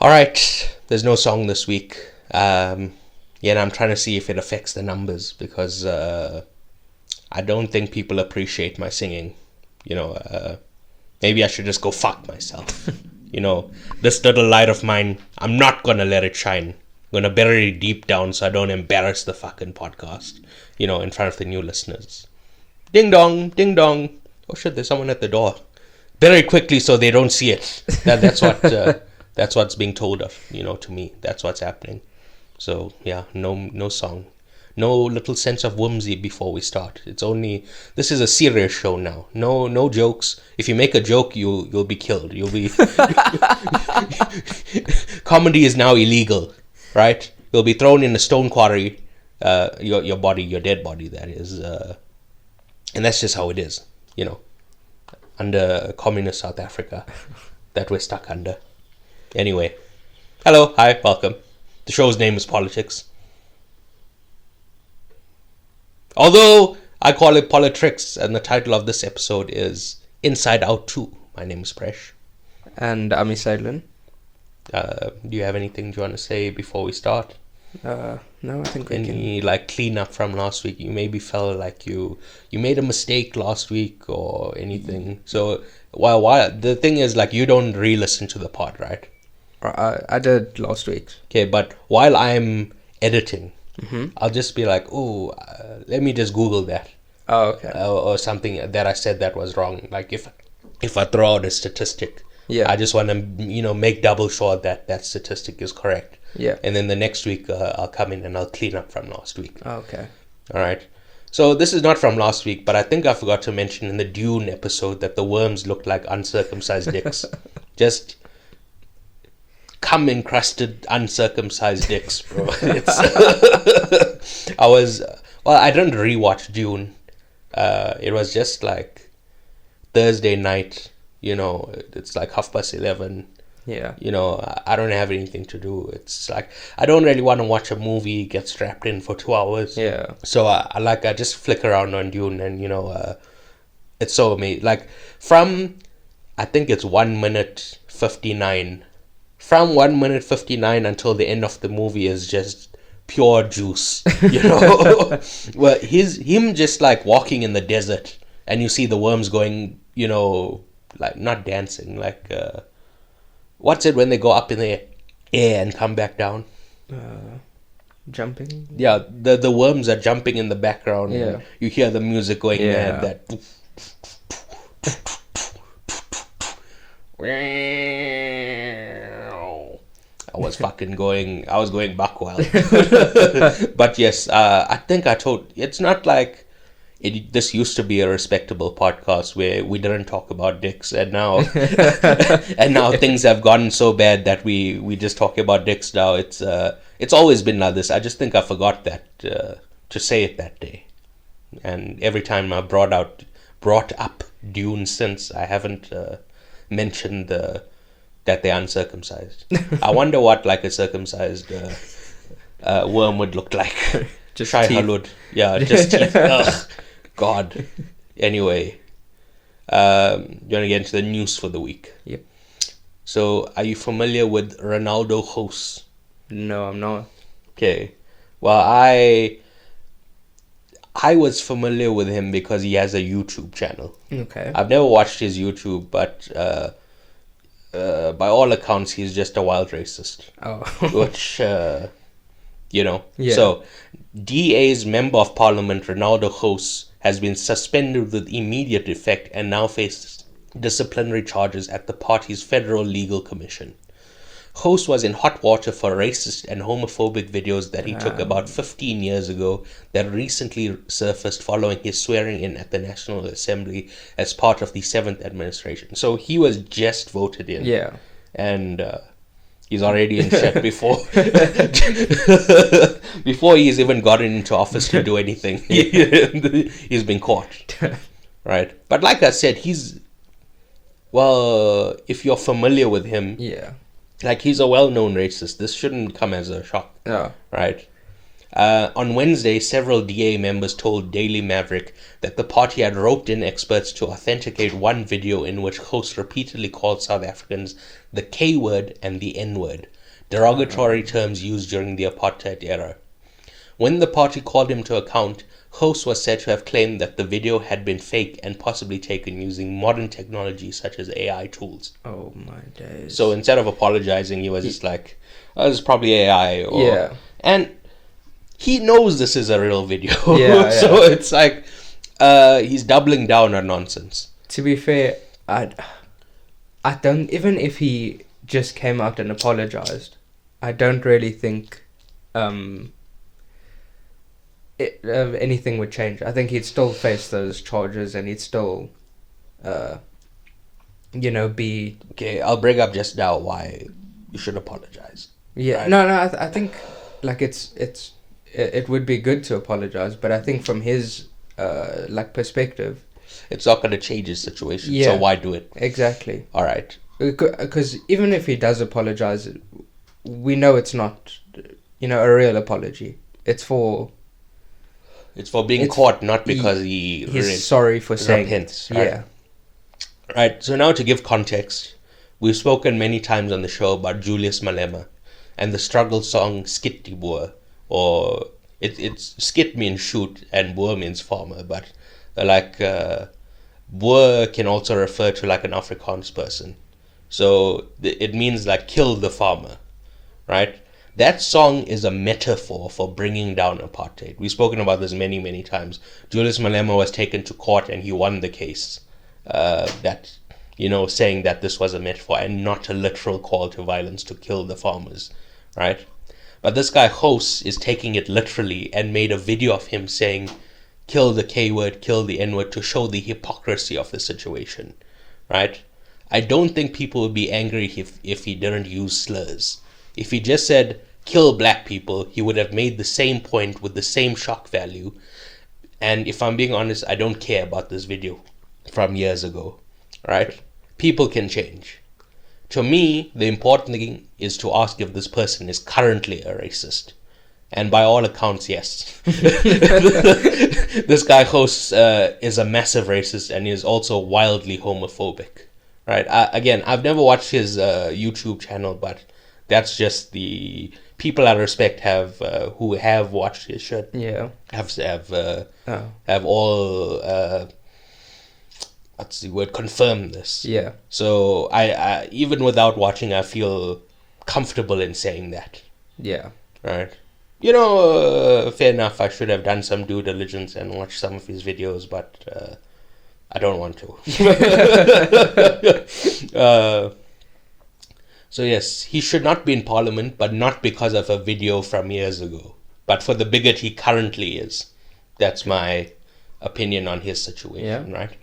All right, there's no song this week. And I'm trying to see if it affects the numbers because I don't think people appreciate my singing. Maybe I should just go fuck myself. This little light of mine, I'm not gonna let it shine. I'm gonna bury it deep down so I don't embarrass the fucking podcast, in front of the new listeners. Ding dong, ding dong. Oh shit, there's someone at the door. Very quickly so they don't see it. That's what's being told of, to me. That's what's happening. So yeah, no song. No little sense of whimsy before we start. This is a serious show now. No jokes. If you make a joke, you'll be killed. You'll be comedy is now illegal, right? You'll be thrown in a stone quarry. Your body, your dead body, that is, and that's just how it is. Under communist South Africa that we're stuck under. Anyway, hello, hi, welcome. The show's name is Politics. Although I call it Politrix, and the title of this episode is Inside Out 2. My name is Presh. And I'm Isidlin. Do you have anything you want to say before we start? No, I think we can. Any clean up from last week? You maybe felt like you made a mistake last week or anything. So while the thing is, you don't re-listen to the pod, right? I did last week. Okay, but while I'm editing, I'll just be like, let me just Google that. Oh, okay. Or something that I said that was wrong. If I throw out a statistic, Yeah. I just want to make double sure that statistic is correct. Yeah. And then the next week I'll come in and I'll clean up from last week. Oh, okay. All right. So this is not from last week, but I think I forgot to mention in the Dune episode that the worms looked like uncircumcised dicks. Just cum encrusted uncircumcised dicks, bro. I didn't rewatch Dune. It was just Thursday night, it's 11:30. Yeah. I don't have anything to do. It's I don't really want to watch a movie, get strapped in for 2 hours. Yeah. So I just flick around on Dune and it's so amazing. From I think it's 1:59. From 1:59 until the end of the movie is just pure juice. Well, him just walking in the desert and you see the worms going, not dancing, what's it when they go up in the air and come back down? Jumping? Yeah, the worms are jumping in the background. Yeah. And you hear the music going mad. That. I was going buck wild. But yes, I think it's not this used to be a respectable podcast where we didn't talk about dicks, and now and now things have gotten so bad that we just talk about dicks now. It's always been like this. I just think I forgot that to say it that day, and every time I brought up Dune since, I haven't mentioned that they're uncircumcised. I wonder what a circumcised worm would look like. Just Shai teeth. Halud. Yeah, just teeth. Ugh. God. Anyway, you want to get into the news for the week? Yep. So, are you familiar with Ronaldo Host? No, I'm not. Okay. Well, I was familiar with him because he has a YouTube channel. Okay. I've never watched his YouTube, but by all accounts, he's just a wild racist. Oh. Which, Yeah. So, DA's Member of Parliament, Ronaldo Host, has been suspended with immediate effect and now faces disciplinary charges at the party's Federal Legal Commission. Host was in hot water for racist and homophobic videos that he took about 15 years ago that recently surfaced following his swearing in at the National Assembly as part of the 7th administration. So he was just voted in. Yeah. And he's already in shit before before he's even gotten into office to do anything. He's been caught. Right? But like I said, if you're familiar with him, Yeah. he's a well-known racist. This shouldn't come as a shock, Yeah. right? On Wednesday, several DA members told Daily Maverick that the party had roped in experts to authenticate one video in which hosts repeatedly called South Africans the K word and the N word, derogatory terms used during the apartheid era. When the party called him to account, Host was said to have claimed that the video had been fake and possibly taken using modern technology such as AI tools. Oh my days. So instead of apologizing, he was just like, oh, this is probably AI. Or, Yeah. And he knows this is a real video. Yeah, So it's like he's doubling down on nonsense. To be fair, I don't, even if he just came out and apologized, I don't really think anything would change. I think he'd still face those charges and he'd still, be... Okay, I'll bring up just now why you should apologize. Yeah, right? no, I think, like, it would be good to apologize, but I think from his, perspective... It's not going to change his situation, Yeah, so why do it? Exactly. All right. Because even if he does apologize, we know it's not, a real apology. It's for being caught, not because he's sorry for saying repents, it. right? Yeah. Right, so now to give context, we've spoken many times on the show about Julius Malema and the struggle song Skit die Boer, or it's skit means shoot and boer means farmer, but boer can also refer to like an Afrikaans person. So it means like kill the farmer, right? That song is a metaphor for bringing down apartheid. We've spoken about this many, many times. Julius Malema was taken to court and he won the case. Saying that this was a metaphor and not a literal call to violence to kill the farmers, right? But this guy, Host, is taking it literally and made a video of him saying, kill the K word, kill the N word, to show the hypocrisy of the situation, right? I don't think people would be angry if he didn't use slurs. If he just said, kill black people, he would have made the same point with the same shock value. And if I'm being honest, I don't care about this video from years ago, right? People can change. To me, the important thing is to ask if this person is currently a racist. And by all accounts, yes. This guy Host is a massive racist and is also wildly homophobic, right? Again, I've never watched his YouTube channel, but that's just the people I respect who have watched his shit. Yeah. Have all what's the word? Confirmed this. Yeah. So I even without watching, I feel comfortable in saying that. Yeah. Right. Fair enough. I should have done some due diligence and watched some of his videos, but I don't want to. So yes, he should not be in Parliament, but not because of a video from years ago, but for the bigot he currently is. That's my opinion on his situation, right?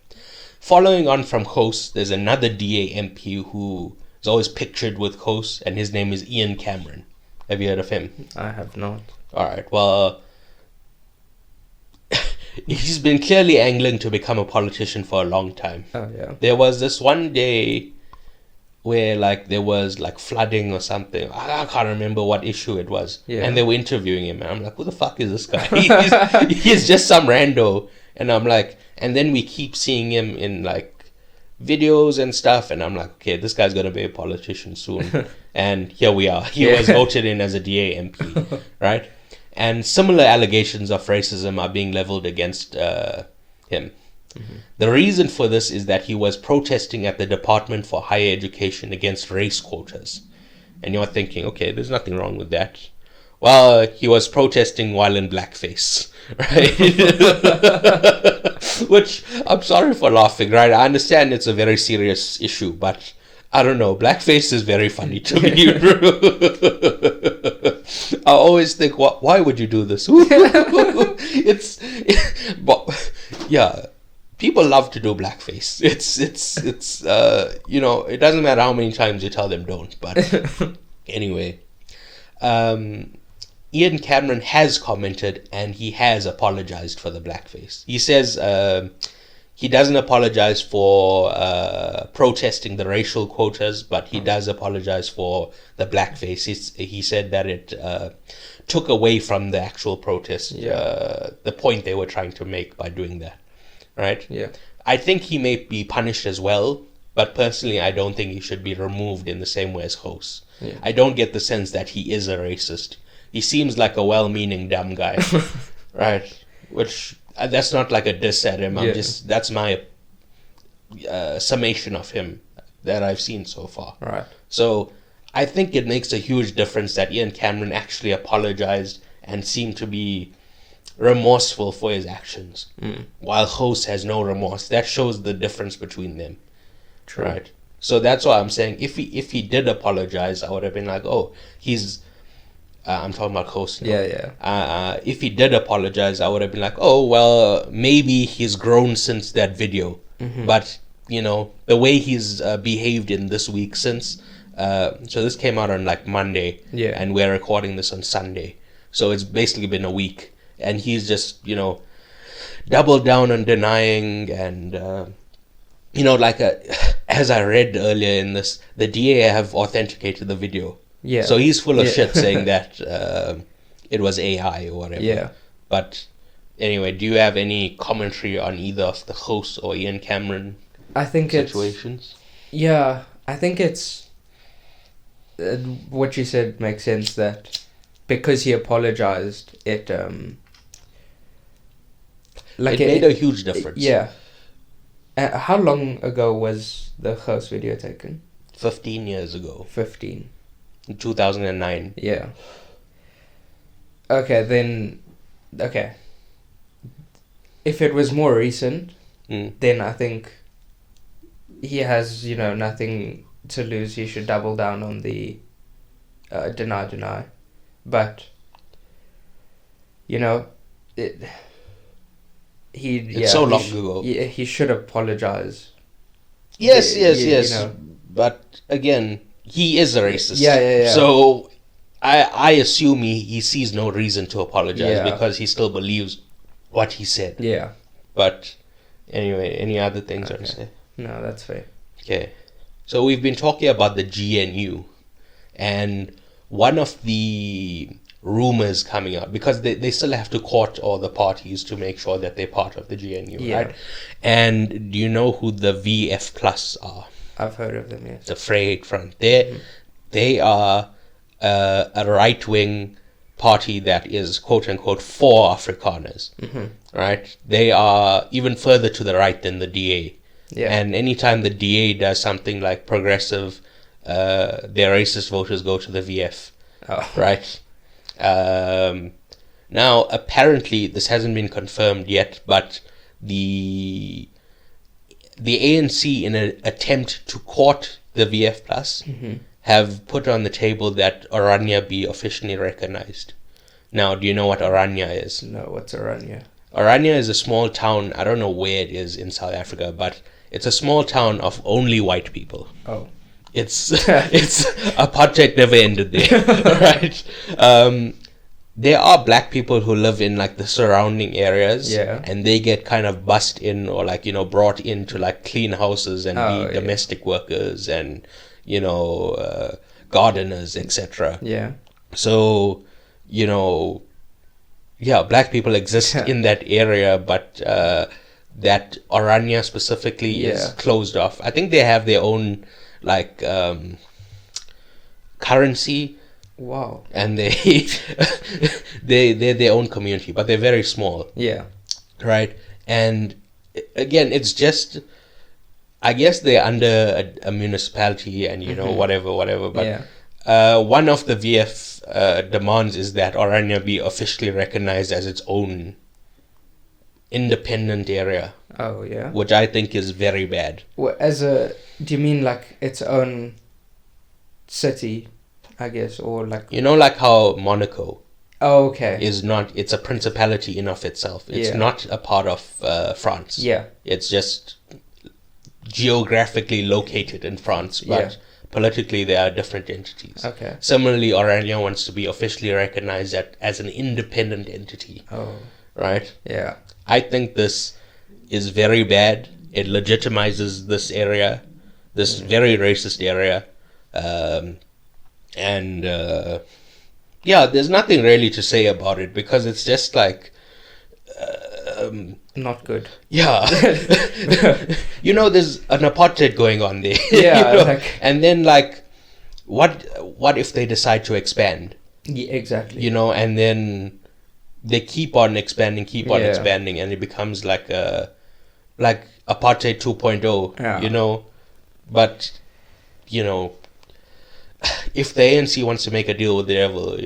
Following on from Host, there's another DA MP who is always pictured with Host, and his name is Ian Cameron. Have you heard of him? I have not. All right. Well, he's been clearly angling to become a politician for a long time. Oh, yeah. There was this one day where there was flooding or something. I can't remember what issue it was. Yeah. And they were interviewing him. And I'm like, who the fuck is this guy? He's just some rando. And I'm like, and then we keep seeing him in videos and stuff. And I'm like, okay, this guy's going to be a politician soon. And here we are. He was voted in as a DA MP, right? And similar allegations of racism are being leveled against him. Mm-hmm. The reason for this is that he was protesting at the Department for Higher Education against race quotas. And you're thinking, okay, there's nothing wrong with that. Well, he was protesting while in blackface, right? Which, I'm sorry for laughing, right? I understand it's a very serious issue, but I don't know, blackface is very funny to me. I always think, why would you do this? Yeah, people love to do blackface. It's it doesn't matter how many times you tell them don't, but anyway. Ian Cameron has commented and he has apologized for the blackface. He says, he doesn't apologize for protesting the racial quotas, but he does apologize for the blackface. He said that it took away from the actual protest, the point they were trying to make by doing that, right? Yeah. I think he may be punished as well, but personally, I don't think he should be removed in the same way as hosts. Yeah. I don't get the sense that he is a racist. He seems like a well-meaning dumb guy, right? Which that's not like a diss at him. That's my summation of him that I've seen so far. Right. So I think it makes a huge difference that Ian Cameron actually apologized and seemed to be remorseful for his actions, while Host has no remorse. That shows the difference between them. True. Right. So that's why I'm saying if he did apologize, I would have been like, oh, he's. I'm talking about Host now. Yeah. If he did apologize, I would have been like, oh, well, maybe he's grown since that video. But, the way he's behaved in this week since, so this came out on like Monday, and we're recording this on Sunday. So it's basically been a week. And he's just, doubled down on denying and, as I read earlier in this, the DA have authenticated the video. Yeah. So he's full of shit saying that it was AI or whatever. Yeah. But anyway, do you have any commentary on either of the Host or Ian Cameron situations? I think it's what you said makes sense, that because he apologized, it made a huge difference. Yeah. How long ago was the Host video taken? 15 years ago. 15. In 2009. Yeah. Okay. If it was more recent, then I think he has, nothing to lose. He should double down on the deny. But, it's so long ago. He should apologize. Yes. But again, he is a racist. Yeah. So I assume he sees no reason to apologize because he still believes what he said. Yeah. But anyway, any other things to say? No, that's fair. Okay. So we've been talking about the GNU, and one of the rumors coming out, because they still have to court all the parties to make sure that they're part of the GNU, right? And do you know who the VF Plus are? I've heard of them, yes. The Freight Front. They are a right-wing party that is quote-unquote for Afrikaners, right? They are even further to the right than the DA. Yeah. And anytime the DA does something like progressive, their racist voters go to the VF, right? Now, apparently, this hasn't been confirmed yet, but the ANC, in an attempt to court the VF Plus, have put on the table that Orania be officially recognized. Now, do you know what Orania is? No, what's Orania? Orania is a small town, I don't know where it is in South Africa, but it's a small town of only white people. Oh. It's apartheid never ended there, right? There are black people who live in like the surrounding areas, and they get kind of bussed in or brought in to like clean houses and be domestic workers and gardeners, etc. Yeah. So black people exist in that area, but that Orania specifically is closed off. I think they have their own currency. Wow. And they're their own community, but they're very small. Yeah. Right? And again, it's just, I guess they're under a municipality and, whatever. But one of the VF demands is that Orania be officially recognized as its own independent area. Oh, yeah. Which I think is very bad. Well, do you mean like its own city? I guess, or like... like how Monaco is not... It's a principality in of itself. It's not a part of France. Yeah. It's just geographically located in France, but politically they are different entities. Okay. Similarly, Orania wants to be officially recognized as an independent entity. Oh. Right? Yeah. I think this is very bad. It legitimizes this area, this very racist area. And yeah, there's nothing really to say about it because it's just like not good. Yeah. There's an apartheid going on there. Yeah, and then like what if they decide to expand? Yeah, exactly. And then they keep on expanding, and it becomes like apartheid 2.0, Yeah. But if the ANC wants to make a deal with the devil,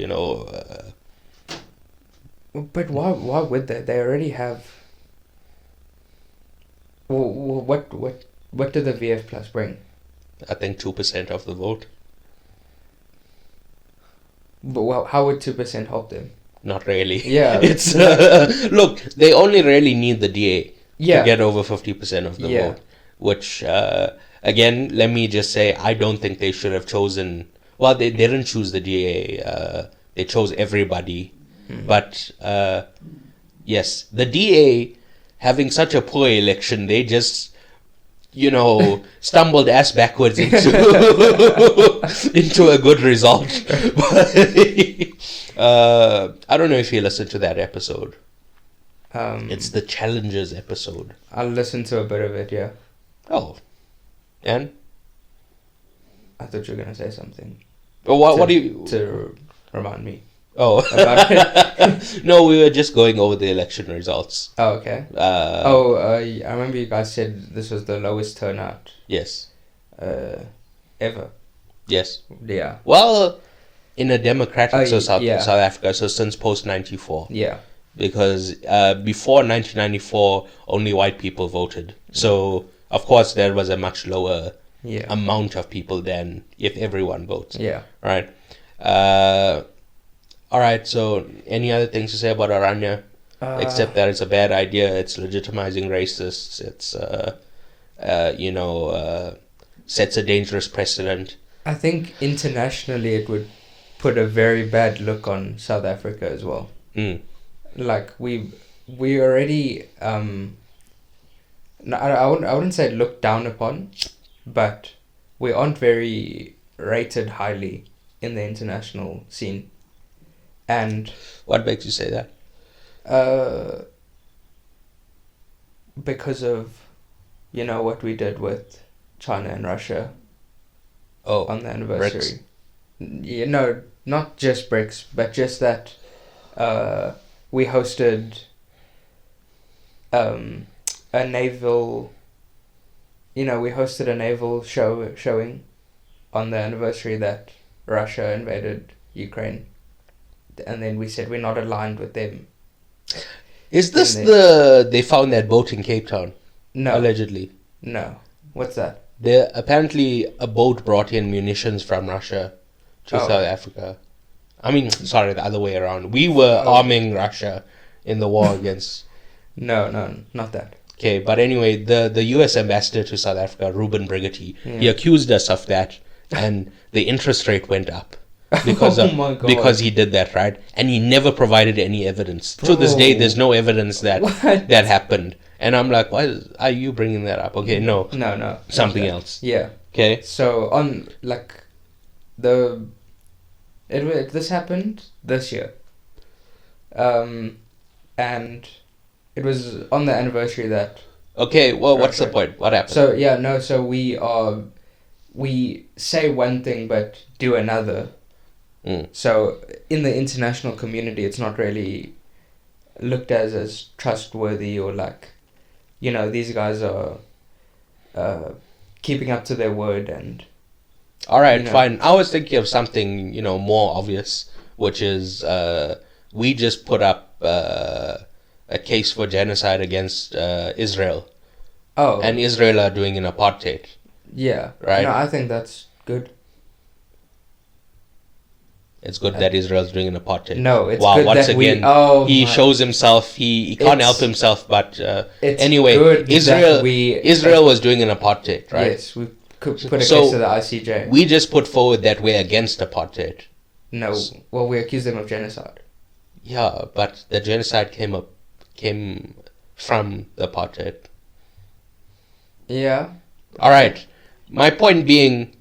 But why would they? They already have. What do the VF Plus bring? I think 2% of the vote. But how would 2% help them? Not really. Yeah. It's look, they only really need the DA to get over 50% of the vote, which again, let me just say, I don't think they should have chosen. Well, they didn't choose the DA. They chose everybody. But yes, the DA having such a poor election, they just stumbled ass backwards into into a good result. I don't know if you listened to that episode. It's the challenges episode. I'll listen to a bit of it. Yeah. Oh, and I thought you were gonna say something. Well, what do you to remind me? Oh, no, we were just going over the election results. Oh, okay. I remember you guys said this was the lowest turnout. Yes. Ever. Yes. Yeah. Well, in a democratic South Africa, so since post 94. Yeah. Because before 1994, only white people voted. So of course there was a much lower amount of people than if everyone votes. Yeah. Right. All right, so any other things to say about Aranya? Except that it's a bad idea, it's legitimizing racists, it's, sets a dangerous precedent. I think internationally it would put a very bad look on South Africa as well. Like, we already, I wouldn't say looked down upon, but we aren't very rated highly in the international scene. And what makes you say that? Because of, what we did with China and Russia. Oh, on the anniversary. BRICS. Yeah, no, not just BRICS, but just that we hosted a naval. We hosted a naval showing on the anniversary that Russia invaded Ukraine. And then we said we're not aligned with them. Is this they found that boat in Cape Town? No. Allegedly. No. What's that? Apparently a boat brought in munitions from Russia to South Africa. I mean, sorry, the other way around. We were arming Russia in the war against... No, not that. Okay, but anyway, the US ambassador to South Africa, Ruben Brigitte, he accused us of that, and the interest rate went up. Because he did that, right? And he never provided any evidence. To this day, there's no evidence that that happened. And I'm like, why are you bringing that up? Okay, no. No. Something else. Yeah. Okay. So on this happened this year. And it was on the anniversary that. Okay. Well, what's the point? What happened? So So we say one thing but do another. So in the international community, it's not really looked as trustworthy or these guys are keeping up to their word and. All right, fine. I was thinking of something more obvious, which is we just put up a case for genocide against Israel. Oh. And Israel are doing an apartheid. Yeah. Right. No, I think that's good. It's good that Israel's doing an apartheid. No, it's good once that again, he shows himself. He can't help himself. But anyway, Israel was doing an apartheid, right? Yes, we could put a case to the ICJ. We just put forward that we're against apartheid. No, well, we accuse them of genocide. Yeah, but the genocide came from the apartheid. Yeah. All right. My point being,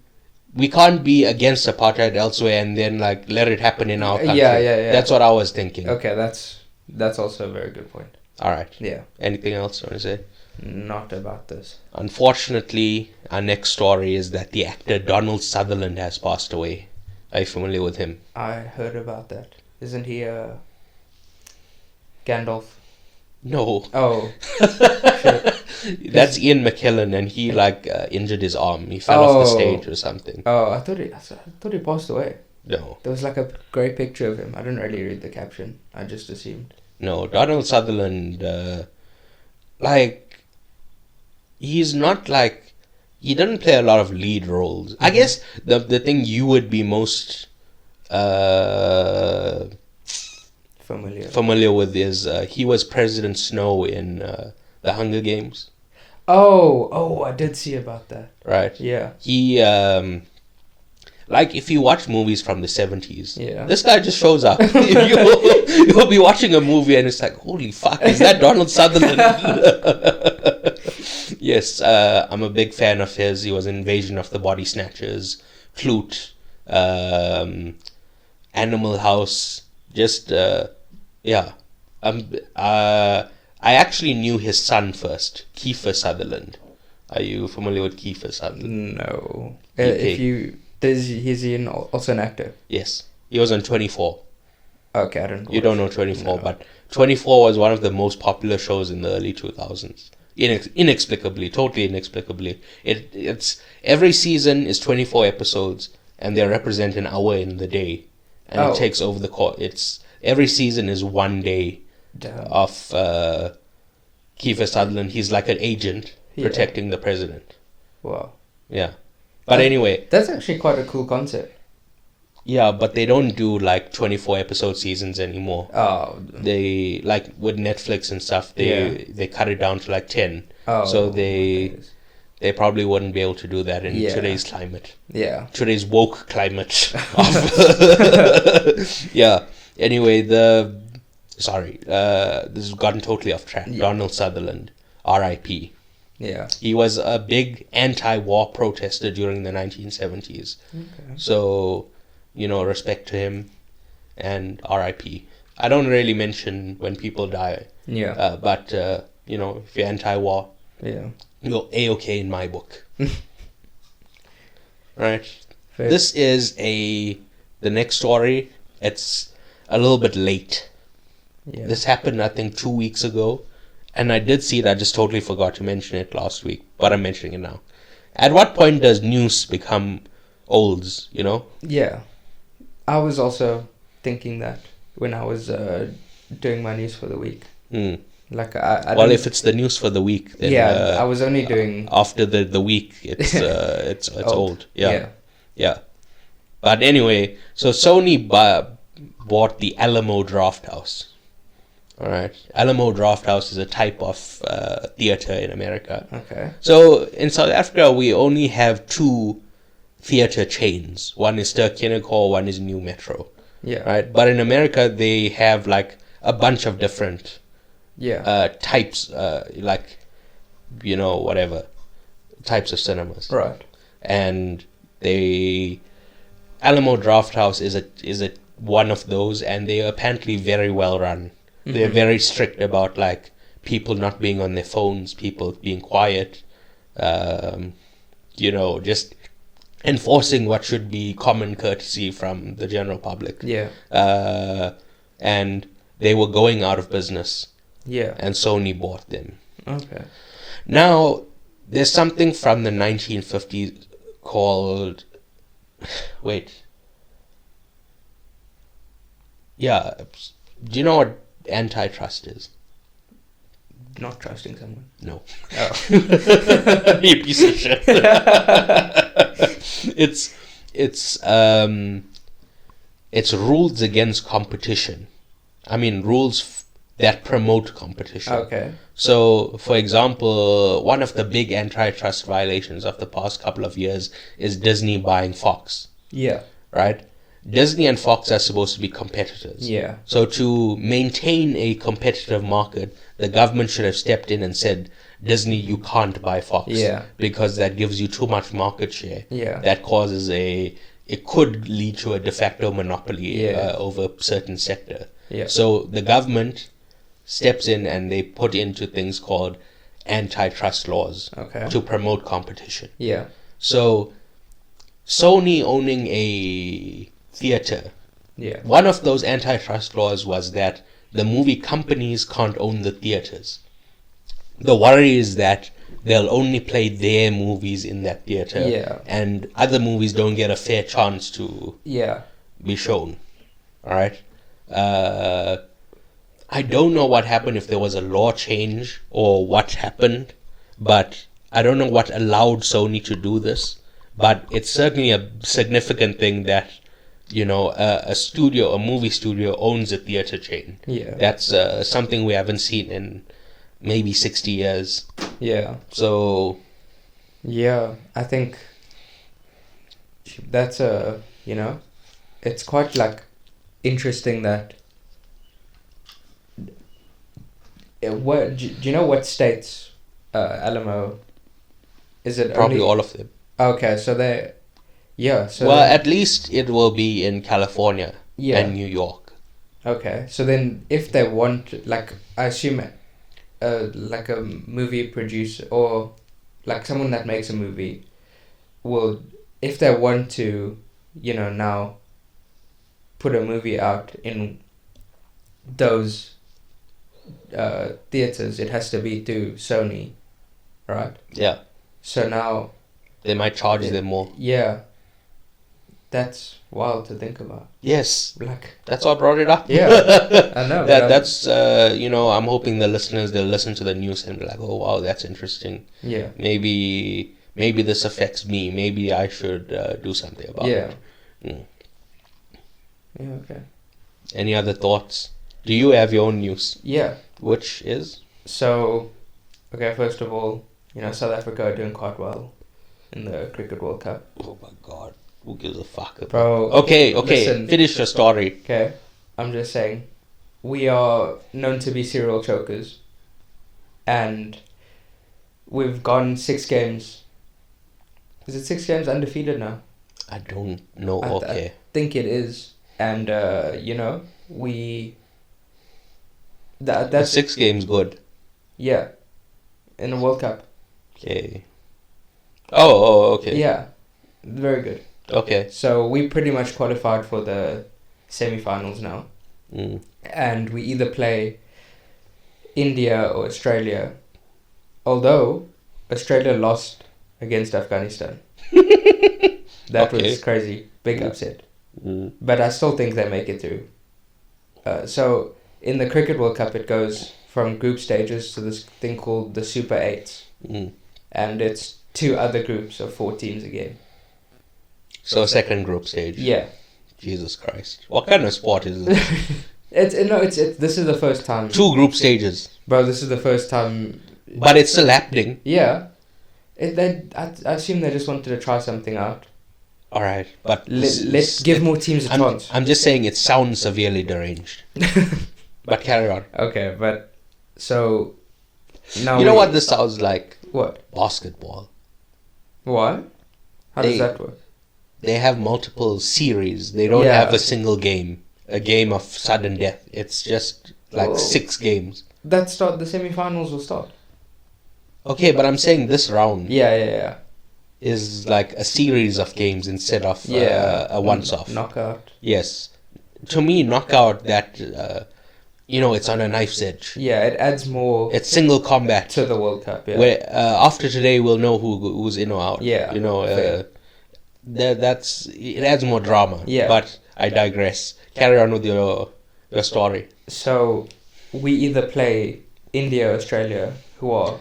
we can't be against apartheid elsewhere and then like let it happen in our country. Yeah. That's what I was thinking. Okay, that's also a very good point. All right. Yeah. Anything else you want to say? Not about this. Unfortunately, our next story is that the actor Donald Sutherland has passed away. Are you familiar with him? I heard about that. Isn't he a Gandalf? No. Oh. Shit. That's Ian McKellen, and he injured his arm. He fell off the stage or something. Oh, I thought he passed away. No. There was like a great picture of him. I didn't really read the caption. I just assumed. No, Donald Sutherland, he's not he doesn't play a lot of lead roles. I guess the thing you would be most familiar with is he was President Snow in the Hunger Games. Oh, I did see about that. Right. Yeah. He if you watch movies from the 70s, yeah, this guy just shows up. You'll be watching a movie and it's like, holy fuck, is that Donald Sutherland? Yes, I'm a big fan of his. He was in Invasion of the Body Snatchers, Clute, Animal House. Just yeah. I actually knew his son first, Kiefer Sutherland. Are you familiar with Kiefer Sutherland? No. Is he also an actor? Yes. He was on 24. Okay, I don't know. You don't know 24, no. But 24 was one of the most popular shows in the early 2000s. Inexplicably, totally inexplicably. It's every season is 24 episodes, and they represent an hour in the day, and it takes over the course. Every season is 1 day. Damn. Of Kiefer Sutherland. He's like an agent protecting the president. Wow. Yeah. But anyway. That's actually quite a cool concept. Yeah, but they don't do 24 episode seasons anymore. Oh. They, with Netflix and stuff, they cut it down to 10. Oh. So they probably wouldn't be able to do that in today's climate. Yeah. Today's woke climate. Yeah. Anyway, this has gotten totally off track. Yeah. Donald Sutherland, R.I.P. Yeah. He was a big anti-war protester during the 1970s. Okay. So, respect to him and R.I.P. I don't really mention when people die. Yeah. But, if you're anti-war, you're A-okay in my book. Right? Fair. This is the next story. It's a little bit late. Yeah. This happened, I think, 2 weeks ago. And I did see it. I just totally forgot to mention it last week. But I'm mentioning it now. At what point does news become olds, Yeah. I was also thinking that when I was doing my news for the week. Mm. I if it's the news for the week, then... Yeah, I was only doing... After the week, it's old. Yeah. But anyway, so Sony bought the Alamo Drafthouse. All right. Alamo Drafthouse is a type of theater in America. Okay. So in South Africa, we only have 2 theater chains. One is Ster-Kinekor, one is New Metro. Yeah. Right. But in America, they have a bunch of different types, whatever types of cinemas. Right. And Alamo Drafthouse is a one of those, and they are apparently very well run. Mm-hmm. They're very strict about people not being on their phones, people being quiet, just enforcing what should be common courtesy from the general public. Yeah. And they were going out of business. Yeah. And Sony bought them. Okay. Now, there's something from the 1950s called... Wait. Yeah. Do you know what antitrust is? Not trusting someone. No. Oh. You piece of shit. It's rules against competition. I mean, rules that promote competition. Okay. So, for example, one of the big antitrust violations of the past couple of years is Disney buying Fox. Yeah. Right? Disney and Fox are supposed to be competitors. Yeah. So to maintain a competitive market, the government should have stepped in and said, Disney, you can't buy Fox. Yeah. Because that gives you too much market share. Yeah. That causes it could lead to a de facto monopoly Yeah. over a certain sector. Yeah. So the government steps in and they put into things called antitrust laws Okay. to promote competition. Yeah. So Sony owning a theater, Yeah. one of those antitrust laws was that the movie companies can't own the theaters. The worry is that they'll only play their movies in that theater, Yeah. and other movies don't get a fair chance to Yeah. be shown. All right. I don't know what happened, if there was a law change or what happened, but I don't know what allowed Sony to do this. But it's certainly a significant thing that, a movie studio owns a theater chain. Yeah. That's something we haven't seen in maybe 60 years. Yeah. So, Yeah, I think that's it's quite like interesting that what do you know what states Alamo is it probably only, all of them. okay, so they so Well, at least it will be in California and New York. okay, so then if they want, like, I assume like a movie producer or like someone that makes a movie will, if they want to, now put a movie out in those theaters, it has to be through Sony, right? Yeah. So now They might charge them more. Yeah, that's wild to think about. Yes. Like, That's why I brought it up. Yeah, I know. That's I'm hoping the listeners, they'll listen to the news and be like, oh wow, that's interesting. Yeah. Maybe this affects me. Maybe I should do something about it. Mm. Yeah. Okay. Any other thoughts? Do you have your own news? Yeah. Which is? So, okay, first of all, South Africa are doing quite well in the Cricket World Cup. Oh my God. Who gives a fuck about Bro, Okay. listen. Finish your story. Okay, I'm just saying, we are known to be serial chokers, and we've gone 6 games. Is it 6 games undefeated now? I don't know. I think it is, and we. That's 6 games good. Yeah, in the World Cup. Okay. Oh, okay. Yeah, very good. Okay. So we pretty much qualified for the semi-finals now. Mm. And we either play India or Australia. Although Australia lost against Afghanistan. That was crazy. Big upset. Mm. But I still think they make it through. So in the Cricket World Cup, it goes from group stages to this thing called the Super 8s. Mm. And it's 2 other groups of 4 teams again. So second group stage. Yeah. Jesus Christ. What kind of sport is this? This is the first time. 2 group stages. Bro, this is the first time. But it's still happening. Yeah. I assume they just wanted to try something out. Alright, but... Let's give more teams a chance. I'm just saying it sounds severely deranged. But carry on. Okay, but... So... Now you know what this sounds like? What? Basketball. Why? How does that work? They have multiple series. They don't have a single game. A game of sudden death. It's just like 6 games. The semi-finals will start. Okay, but I'm saying this round... Yeah. is like a series of games instead of a once-off. Knockout. Yes. To me, knockout, that, it's on a knife's edge. Yeah, it adds more... It's single combat. To the World Cup, yeah. Where after today, we'll know who's in or out. Yeah. It adds more drama. Yeah. But I digress. Carry on with your story. So, we either play India or Australia, who are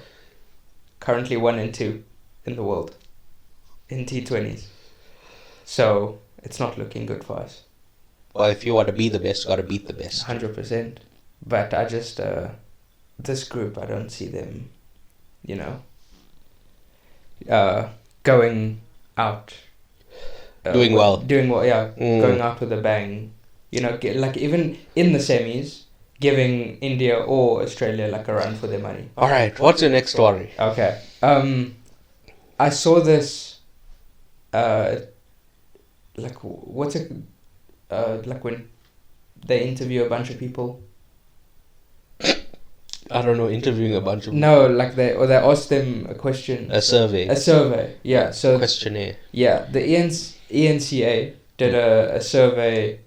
currently 1 and 2 in the world. In T20s. So, it's not looking good for us. Well, if you want to be the best, you got to beat the best. 100%. But I just, this group, I don't see them, going out Doing well. Doing well, yeah. Going out with a bang. You know, like even in the semis, giving India or Australia like a run for their money. All right, what's your next story? Okay. I saw this. Like what's it? Like when they interview a bunch of people. I don't know, interviewing a bunch of... No, like they ask them a question. A survey. A survey, yeah. So questionnaire. Yeah, the ENCA did a survey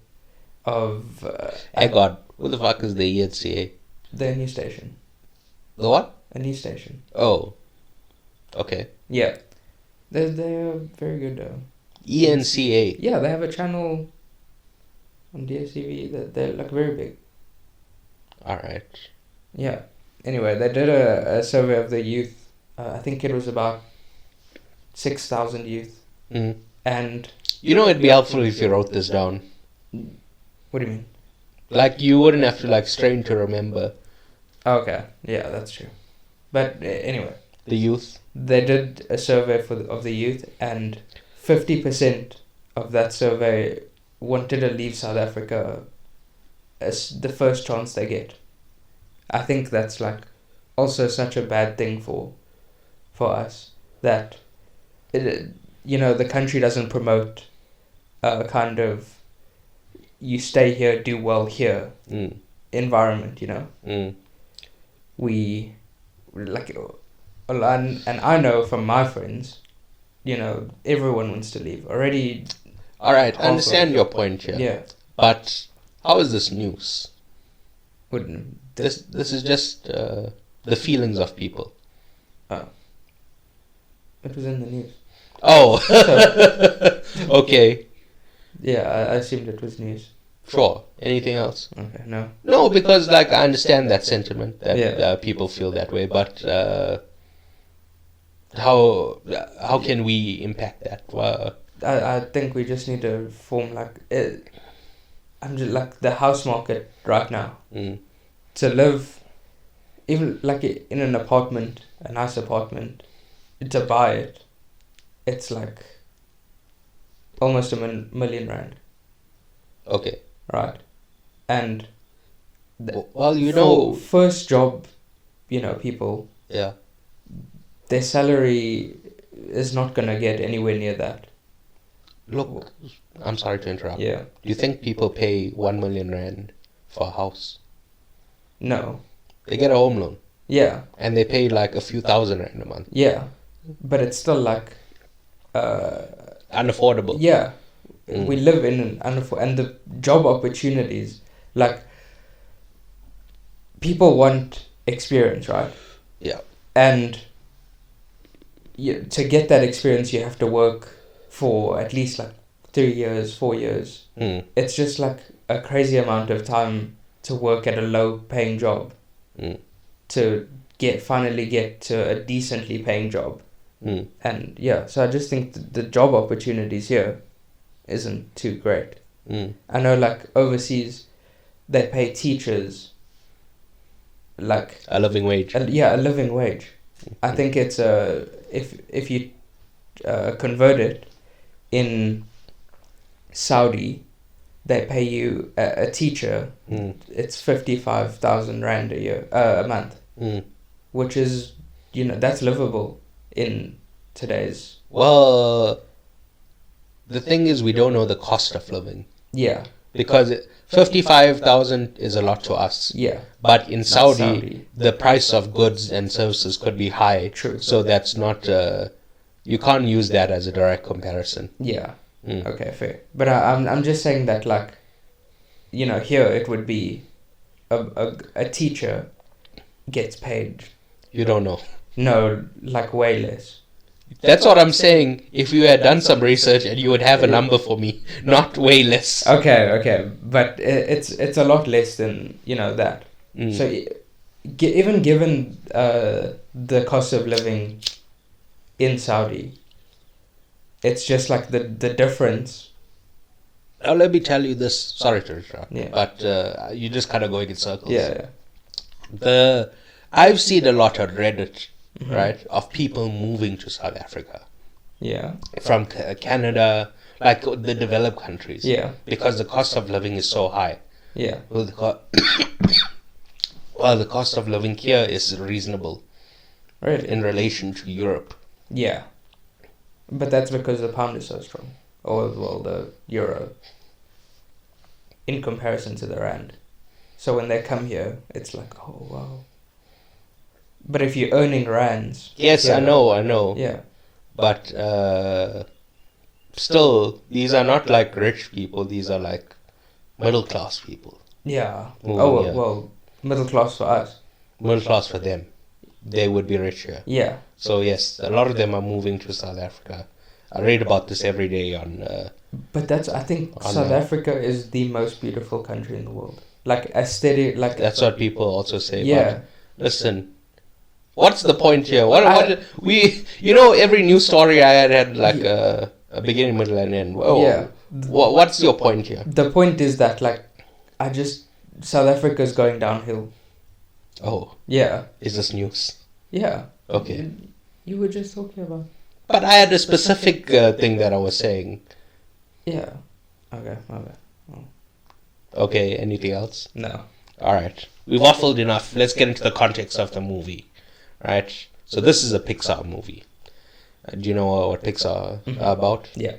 of... Hey God, who the fuck is the ENCA? The news station. The what? A news station. Oh. Okay. Yeah. They're very good though. ENCA? Yeah, they have a channel on DSTV. They're like very big. Alright. Yeah. Anyway, they did a survey of the youth. I think it was about 6,000 youth. Mm. And... You know, it'd be helpful if you wrote this down. What do you mean? Like, you wouldn't have to, like, strain to remember. Okay. Yeah, that's true. But anyway. The youth? They did a survey of the youth, and 50% of that survey wanted to leave South Africa as the first chance they get. I think that's like also such a bad thing for us, that the country doesn't promote a kind of you stay here, do well here environment. We like, and I know from my friends, everyone wants to leave already. All right, I understand your point here. Yeah, but how is this news? Wouldn't This is just the feelings of people. Oh. It was in the news. Oh. Okay. Yeah, I assumed it was news. Sure. Anything else? Okay, no. No, because like I understand that sentiment that Yeah. people feel that way, but how can we impact that? I think we just need to form like I'm just like the house market right now. To live, even like in an apartment, a nice apartment, to buy it, it's like almost a million rand. Okay. Right. And well, first job, people, yeah, their salary is not gonna get anywhere near that. Look, I'm sorry to interrupt. Yeah. Do you think people pay 1 million rand for a house? No. They get a home loan. Yeah. And they pay like a few thousand rand a month. Yeah. But it's still like unaffordable. Yeah. We live in an and the job opportunities, like, people want experience, right? Yeah. And to get that experience, you have to work for at least like 3 years, 4 years. It's just like a crazy amount of time to work at a low paying job to finally get to a decently paying job. And yeah, so I just think the job opportunities here isn't too great. I know like overseas they pay teachers like a living wage. A living wage. I think it's if you convert it in Saudi, they pay you a teacher. It's 55,000 rand a month, which is that's livable in today's. Well, the thing is, we don't know the cost of living. Yeah. Because 55,000 is a lot to us. Yeah. But in Saudi, the price of goods and services could be high. True. So that's not. You can't use that as a direct comparison. Yeah. Okay, fair. But I'm just saying that, like, here it would be a teacher gets paid. You don't know. No, like way less. That's what I'm saying. If you had done some research, and you would have a number for me, not way less. Okay, but it's a lot less than that. So even given the cost of living in Saudi, it's just like the difference. Now let me tell you this. Sorry to interrupt, Yeah. but you're just kind of going in circles. Yeah. I've seen a lot on Reddit, right, of people moving to South Africa. Yeah. From Canada. like the developed countries. Yeah. Because the cost of living is so high. Yeah. Well, the cost of living here is reasonable Really? in relation to Europe. Yeah. But that's because the pound is so strong. Or, well, the euro. In comparison to the rand. So when they come here, it's like, oh, wow. But if you're earning rands... Yes, I know. Yeah. But still, these are not like rich people. These are like middle class people. Yeah. Moving here. Well, middle class for us. Middle class for them. They would be richer. Yeah. So yes, a lot of them are moving to South Africa. I read about this every day on... But I think South Africa is the most beautiful country in the world. Like, aesthetic, like... That's what people also say. Yeah. But listen, what's the point here? Every news story I had like a beginning, middle, and end. Oh, yeah. What's your point here? The point is that, like, South Africa is going downhill. Oh. Yeah. Is this news? Yeah. Okay. You were just talking about... But I had a specific thing that I was saying. Yeah. Okay. Oh. Okay, anything else? No. Alright. We've waffled enough. Let's get into the context of the movie. Right? So this is a Pixar movie. Do you know what Pixar are about? Yeah.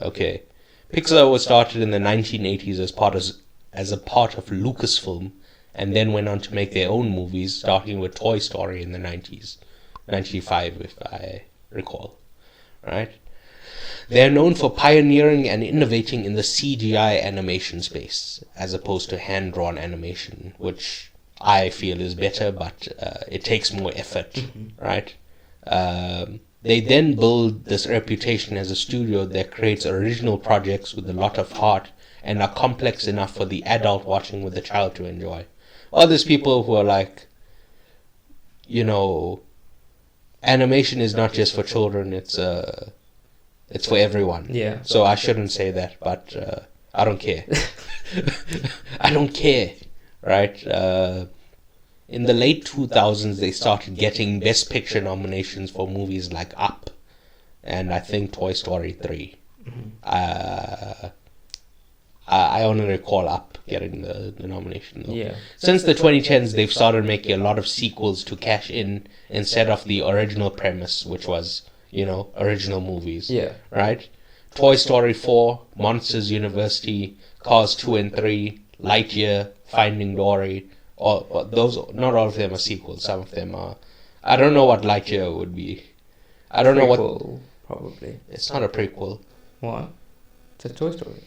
Okay. Pixar was started in the 1980s as a part of Lucasfilm, and then went on to make their own movies, starting with Toy Story in the 90s. 95, if I recall. Right? They are known for pioneering and innovating in the CGI animation space, as opposed to hand-drawn animation, which I feel is better, but it takes more effort, right? They then build this reputation as a studio that creates original projects with a lot of heart and are complex enough for the adult watching with the child to enjoy. Or there's people who are like, animation is not just for children, it's for everyone. Yeah. So I shouldn't say that, but I don't care. I don't care, right? In the late 2000s, they started getting Best Picture nominations for movies like Up, and I think Toy Story 3. I only recall Up getting the nomination, though. Yeah. Since the 2010s, they've started making a lot of sequels to cash in instead of the original premise, which was, original movies. Yeah. Right? Toy Story 4, Monsters University, Cars 2 and 3, Lightyear, Finding Dory. Those, not all of them are sequels. Some of them are... I don't know what Lightyear would be. I don't know what... Probably. It's not a prequel. What? It's a Toy Story.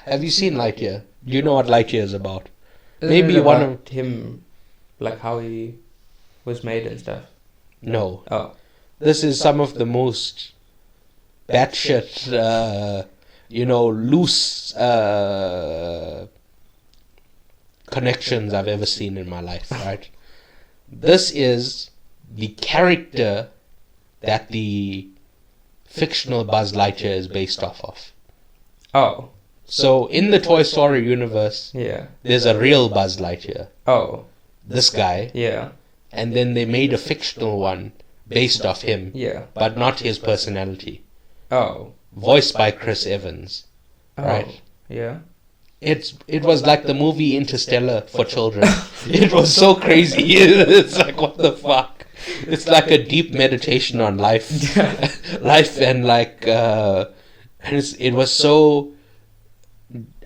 Have you seen Lightyear? Do you know what Lightyear is about? Maybe one of him, like how he was made and stuff. No. Oh. This is some of the most batshit, loose connections I've ever seen in my life, right? This is the character that the fictional Buzz Lightyear is based off of. Oh. So in the Toy Story universe, there's a real Buzz Lightyear. Oh. This guy. Yeah. And then they made a fictional one based off him. Yeah. But not his personality. Oh. Voiced by Chris Evans. Oh. Right? Yeah. It was like the movie Interstellar for children. It was so crazy. It's like, what the fuck? It's like a deep meditation on life. Life and like... and it was so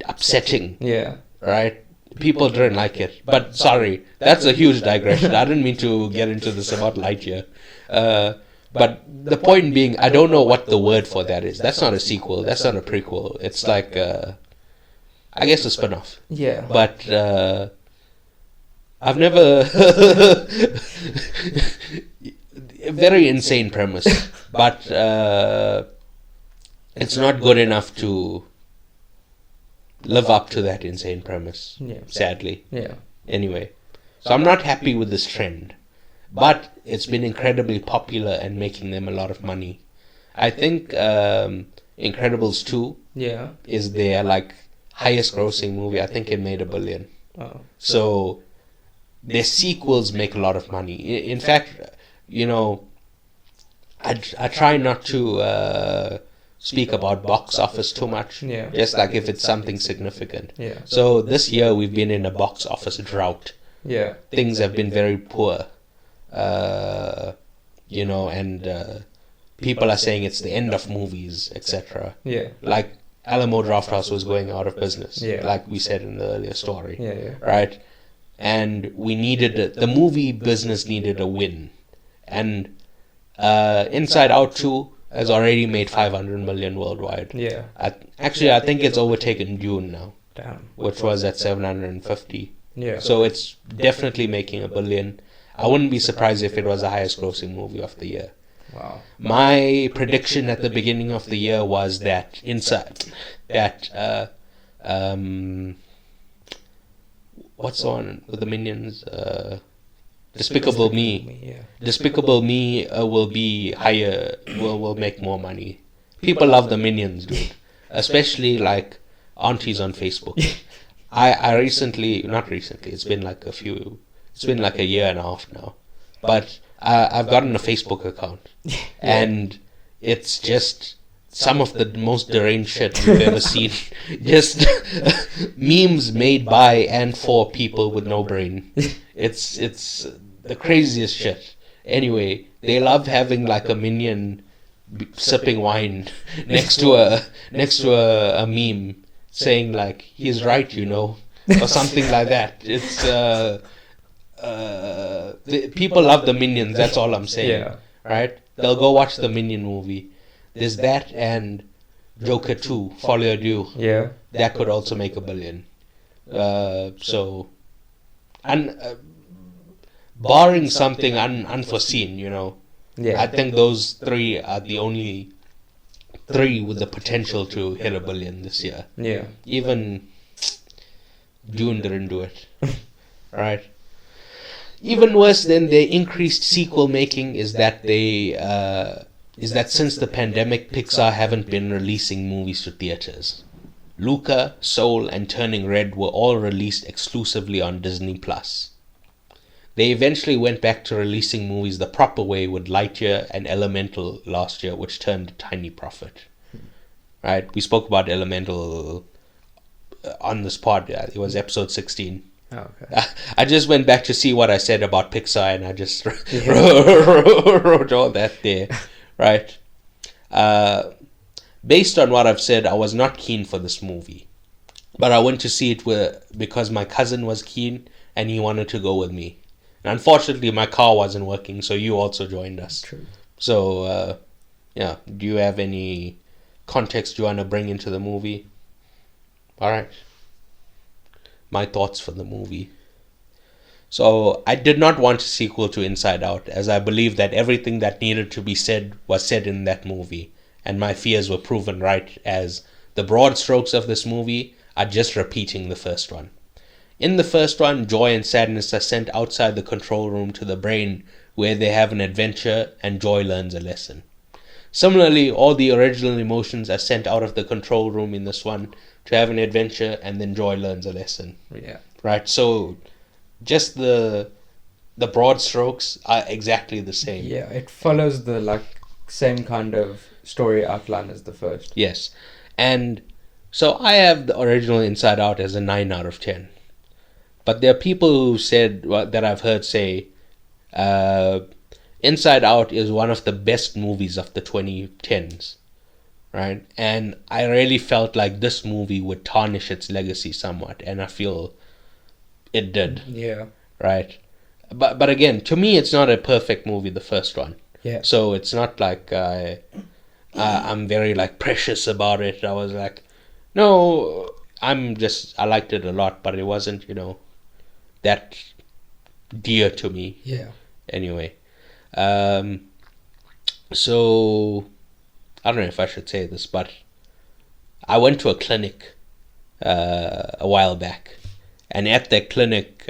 upsetting. Yeah. Right? People didn't like it. But sorry, that's a huge digression. I didn't mean to get into this about Lightyear. But the point being, I don't know what the word for that is. That's not a sequel. That's not a prequel. It's like, I guess a spin-off. Yeah. But I've never... a very insane premise. But it's not good enough to live up to that insane premise, sadly. Yeah. Anyway, so I'm not happy with this trend, but it's been incredibly popular and making them a lot of money. I think Incredibles 2 is their like highest grossing movie. I think it made $1 billion. Oh. So their sequels make a lot of money. In fact, I try not to speak about box office too much. Yeah. Just like if it's something significant. Yeah. So this year we've been in a box office drought. Yeah. Things have been very poor. And people are saying it's the end of movies, etc. Yeah. Like Alamo Drafthouse was going out of business, Yeah. like we said in the earlier story, Yeah. right? And the movie business needed a win, and Inside Out 2 has already made 500 million worldwide. Yeah. I think it's overtaken Dune now, Damn. which was at 750. Yeah. So it's definitely making $1 billion. I wouldn't be surprised if it was the highest grossing movie of the year. Wow. My prediction at the beginning of the year was that what's the one with the Minions? Despicable Me. Yeah. Despicable Me will be higher. Will make more money. People love the Minions, dude. Especially like aunties on Facebook. I recently, not recently. It's been like a year and a half now. But I've gotten a Facebook account, and it's just some of the most deranged shit you've ever seen. Just memes made by and for people with no brain. It's the craziest shit. Anyway, they love having like a minion sipping wine next to a meme saying like he's right, or something like that. It's people love the Minions. That's all I'm saying. Yeah. Right? They'll go watch the Minion movie. There's that and Joker 2, Folie à Deux. Yeah. That could also make $1 billion. Barring something unforeseen, Yeah. I think those three are the only three with the potential to hit $1 billion this year. Yeah. Even Dune didn't do it. Right? Even worse than their increased sequel making is that since the pandemic, Pixar haven't been releasing movies to theaters. Luca, Soul, and Turning Red were all released exclusively on Disney+. They eventually went back to releasing movies the proper way with Lightyear and Elemental last year, which turned a tiny profit. Right? We spoke about Elemental on this pod. Yeah, it was episode 16. Oh, okay. I just went back to see what I said about Pixar, and I just wrote all that there, right? Based on what I've said, I was not keen for this movie, but I went to see it because my cousin was keen, and he wanted to go with me. And unfortunately, my car wasn't working, so you also joined us. True. So, do you have any context you want to bring into the movie? All right. My thoughts for the movie. So I did not want a sequel to Inside Out, as I believe that everything that needed to be said was said in that movie, and my fears were proven right, as the broad strokes of this movie are just repeating the first one. In the first one, joy and sadness are sent outside the control room to the brain, where they have an adventure and joy learns a lesson. Similarly, all the original emotions are sent out of the control room in this one to have an adventure, and then joy learns a lesson. Yeah. Right? So, just the broad strokes are exactly the same. Yeah, it follows the same kind of story outline as the first. Yes. And so I have the original Inside Out as a 9 out of 10. But there are people who said, that I've heard say, Inside Out is one of the best movies of the 2010s, right? And I really felt like this movie would tarnish its legacy somewhat, and I feel it did. Yeah. Right? But again, to me, it's not a perfect movie, the first one. Yeah. So it's not like I'm very precious about it. I was like, no, I liked it a lot, but it wasn't, that dear to me. Yeah. Anyway. So I don't know if I should say this, but I went to a clinic a while back, and at that clinic,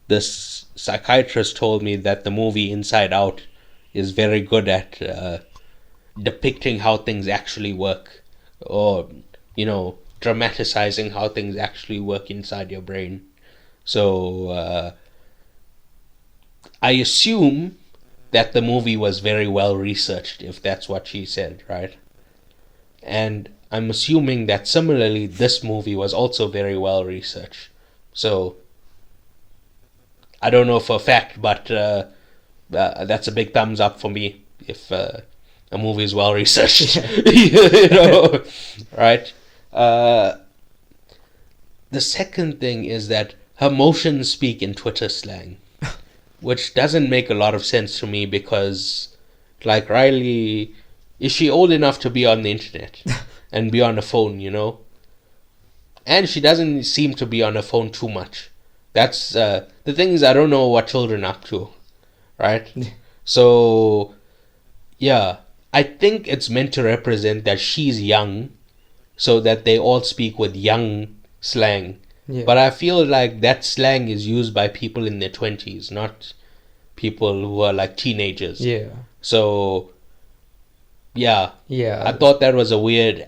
this psychiatrist told me that the movie Inside Out is very good at depicting how things actually work, or dramatizing how things actually work inside your brain. So I assume that the movie was very well researched, if that's what she said, right? And I'm assuming that similarly, this movie was also very well researched. So I don't know for a fact, but that's a big thumbs up for me if a movie is well researched. You know, right? The second thing is that her motions speak in Twitter slang, which doesn't make a lot of sense to me because, like, Riley, is she old enough to be on the internet and be on a phone, you know? And she doesn't seem to be on her phone too much. That's the thing is, I don't know what children are up to, right? So, yeah, I think it's meant to represent that she's young, so that they all speak with young slang. Yeah. But I feel like that slang is used by people in their 20s, not people who are like teenagers. Yeah. So, yeah. Yeah. I thought that was a weird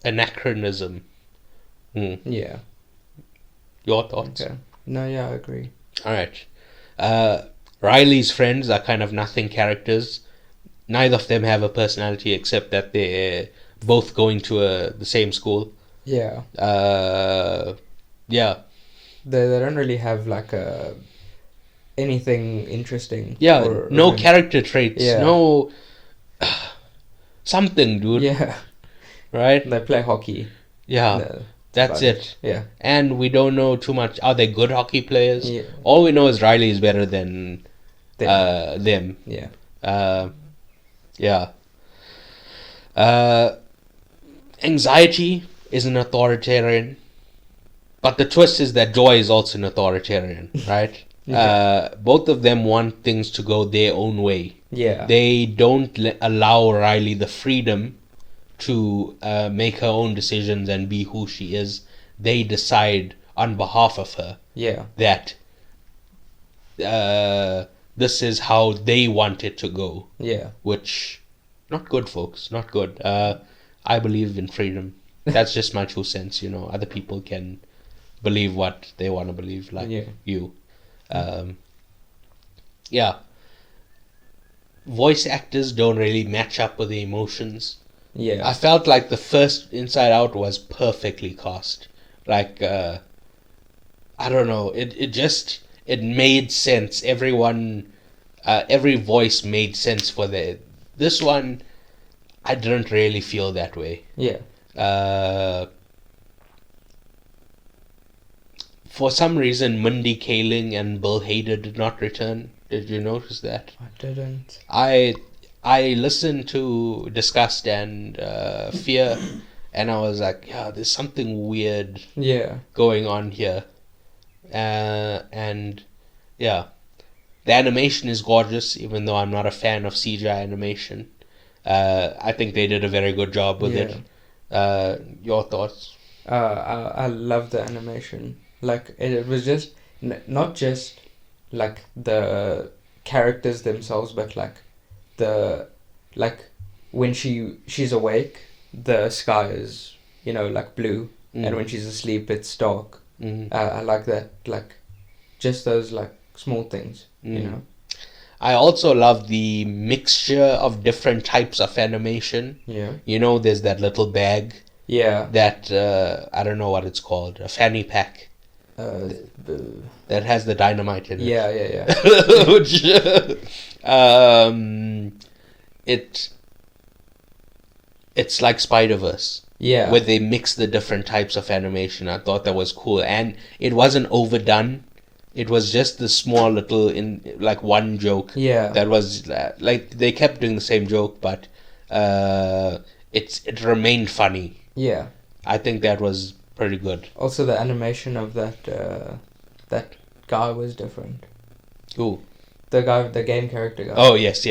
anachronism. Yeah. Your thoughts? Okay. No, yeah, I agree. Alright. Riley's friends are kind of nothing characters. Neither of them have a personality except that they're both going to the same school. Yeah. Yeah. They don't really have like anything interesting. Yeah, no character traits. Yeah. No something, dude. Yeah. Right? They play hockey. Yeah. That's it. Yeah. And we don't know too much. Are they good hockey players? Yeah. All we know is Riley is better than them. Yeah. Yeah. Anxiety is an authoritarian. But the twist is that Joy is also an authoritarian, right? Yeah. Both of them want things to go their own way. Yeah. They don't allow Riley the freedom to make her own decisions and be who she is. They decide on behalf of her Yeah. that this is how they want it to go. Yeah. Which, not good, folks. Not good. I believe in freedom. That's just my 2 cents, you know. Other people can believe what they want to believe, like you. Yeah. Voice actors don't really match up with the emotions. Yeah. I felt like the first Inside Out was perfectly cast. Like, I don't know. It made sense. Everyone, every voice made sense for this one. I didn't really feel that way. Yeah. For some reason, Mindy Kaling and Bill Hader did not return. Did you notice that? I didn't. I listened to Disgust and Fear, and I was like, yeah, there's something weird going on here. And yeah, the animation is gorgeous, even though I'm not a fan of CGI animation. I think they did a very good job with it. Your thoughts? I love the animation. Like it was just not just like the characters themselves, but like when she's awake, the sky is like blue, and when she's asleep, it's dark. I like that, like just those like small things, you know. I also love the mixture of different types of animation. Yeah. You know, there's that little bag. Yeah. That I don't know what it's called, a fanny pack. That has the dynamite in it. Yeah. Which, it's like Spider-Verse. Yeah. Where they mix the different types of animation. I thought that was cool, and it wasn't overdone. It was just the small little one joke. Yeah. That was like they kept doing the same joke, but it remained funny. Yeah. I think that was pretty good. Also, the animation of that guy was different. Who? The game character guy. Oh yes.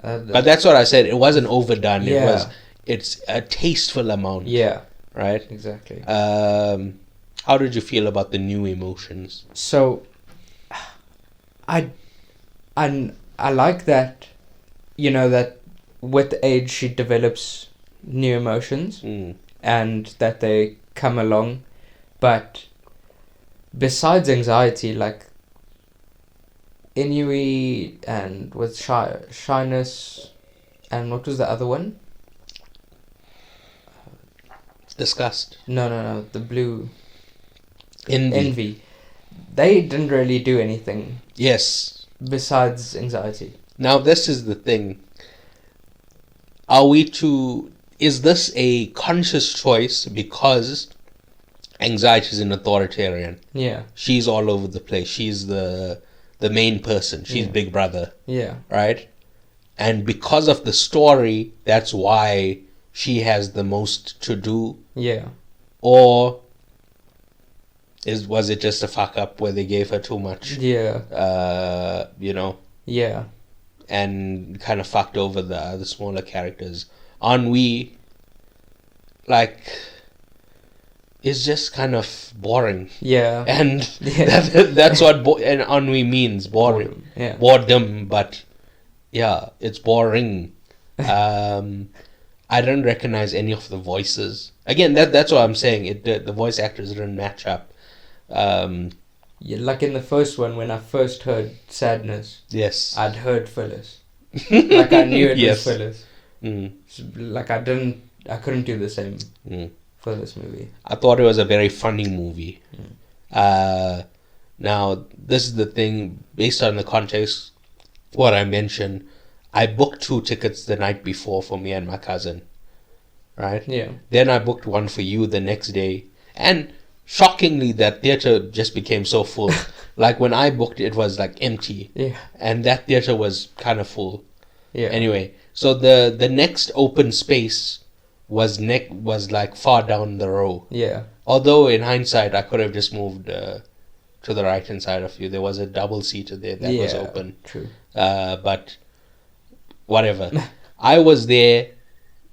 But that's what I said. It wasn't overdone. Yeah. It's a tasteful amount. Yeah. Right. Exactly. How did you feel about the new emotions? So, I like that. That with age she develops new emotions, and that they come along, but besides anxiety, like ennui and with shyness, and what was the other one? Disgust. No. The blue Envy. envy. They didn't really do anything Yes. besides anxiety. Now this is the thing. Is this a conscious choice because anxiety is an authoritarian? Yeah. She's all over the place. She's the main person. She's Big Brother. Yeah. Right? And because of the story, that's why she has the most to do. Yeah. Or was it just a fuck up where they gave her too much? Yeah. Yeah. And kind of fucked over the smaller characters. Ennui, like, is just kind of boring. Yeah. And that's what and ennui means, boring. Yeah. Boredom, but yeah, it's boring. I don't recognize any of the voices. Again, that's what I'm saying. The voice actors didn't match up. Yeah, like in the first one, when I first heard Sadness, Yes. I'd heard Phyllis. Like I knew it Yes. was Phyllis. Mm. Like I couldn't do the same for this movie. I thought it was a very funny movie. Now, this is the thing, based on the context, what I mentioned, I booked 2 tickets the night before for me and my cousin. Right? Yeah. Then I booked one for you the next day. And shockingly, that theater just became so full. Like when I booked it was like empty. Yeah. And that theater was kind of full. Yeah. Anyway, so the next open space was like far down the row. Yeah. Although in hindsight, I could have just moved to the right hand side of you. There was a double seater there that was open. True. But whatever. I was there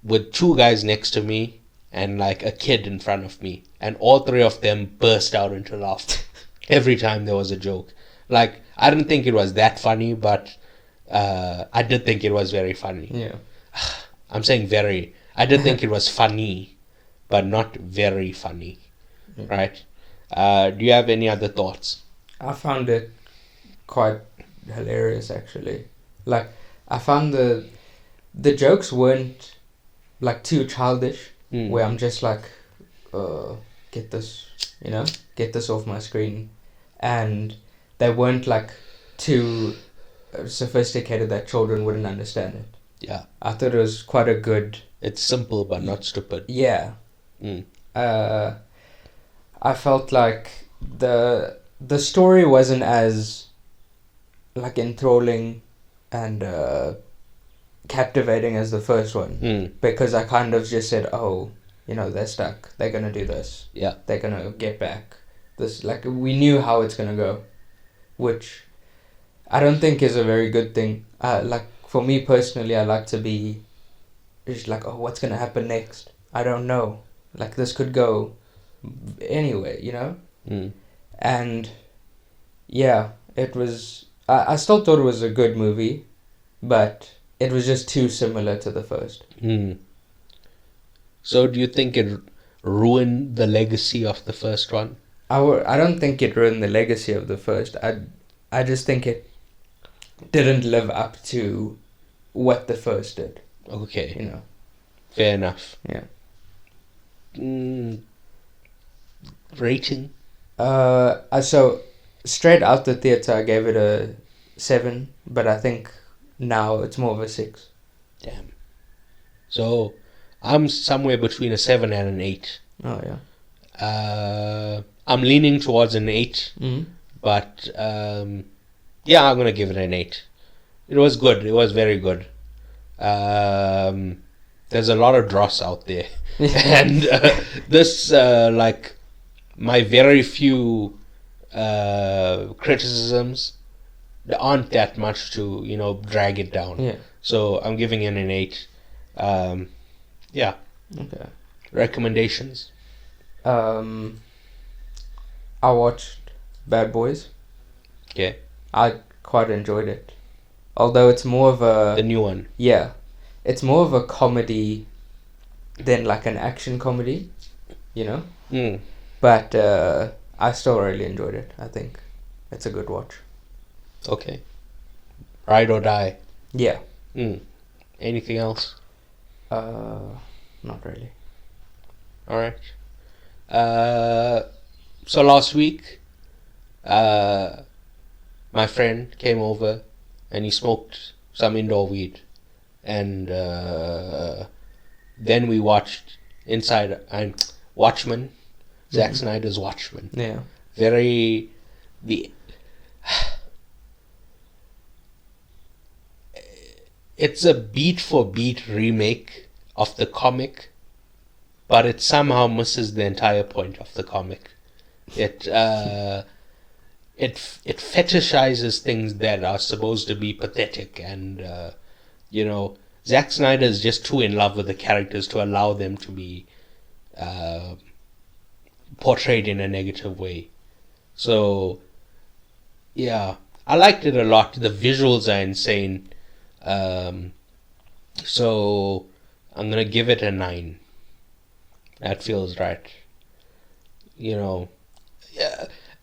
with 2 guys next to me and like a kid in front of me, and all 3 of them burst out into laughter every time there was a joke. Like, I didn't think it was that funny, but I did think it was very funny. Yeah. I'm saying very. I did think it was funny, but not very funny. Yeah. Right? Do you have any other thoughts? I found it quite hilarious, actually. Like, I found the jokes weren't like too childish, where I'm just like, get this off my screen, and they weren't like too sophisticated that children wouldn't understand it. Yeah. I thought it was quite a good. It's simple but not stupid. Yeah. Mm. I felt like the story wasn't as like enthralling and captivating as the first one, because I kind of just said, oh, they're stuck, they're gonna do this, Yeah, they're gonna get back this, like we knew how it's gonna go, which I don't think is a very good thing. Like for me personally, I like to be just like, oh, what's gonna happen next? I don't know, like this could go anywhere, and yeah, it was. I still thought it was a good movie, but it was just too similar to the first. So do you think it ruined the legacy of the first one? I don't think it ruined the legacy of the first. I just think it didn't live up to what the first did. Okay. Fair enough. Yeah. Rating? So straight out the theater, I gave it a 7, but I think now it's more of a 6. Damn. So I'm somewhere between a 7 and an 8. Oh yeah. I'm leaning towards an 8, but yeah, I'm gonna give it an 8. It was good. It was very good. There's a lot of dross out there, and this like my very few criticisms, there aren't that much to drag it down. Yeah. So I'm giving it an 8. Yeah. Okay. Recommendations. I watched Bad Boys. Okay. I quite enjoyed it, although it's more of The a new one. it's more of a comedy than like an action comedy, But I still really enjoyed it. I think it's a good watch. Okay. Ride or die. Yeah. Anything else? Not really. All right. So last week, my friend came over and he smoked some indoor weed, and then we watched Watchmen, Zack Snyder's Watchmen. Yeah. It's a beat for beat remake of the comic, but it somehow misses the entire point of the comic. It fetishizes things that are supposed to be pathetic, and Zack Snyder is just too in love with the characters to allow them to be portrayed in a negative way. So yeah, I liked it a lot. The visuals are insane. So I'm gonna give it a 9. That feels right. Yeah,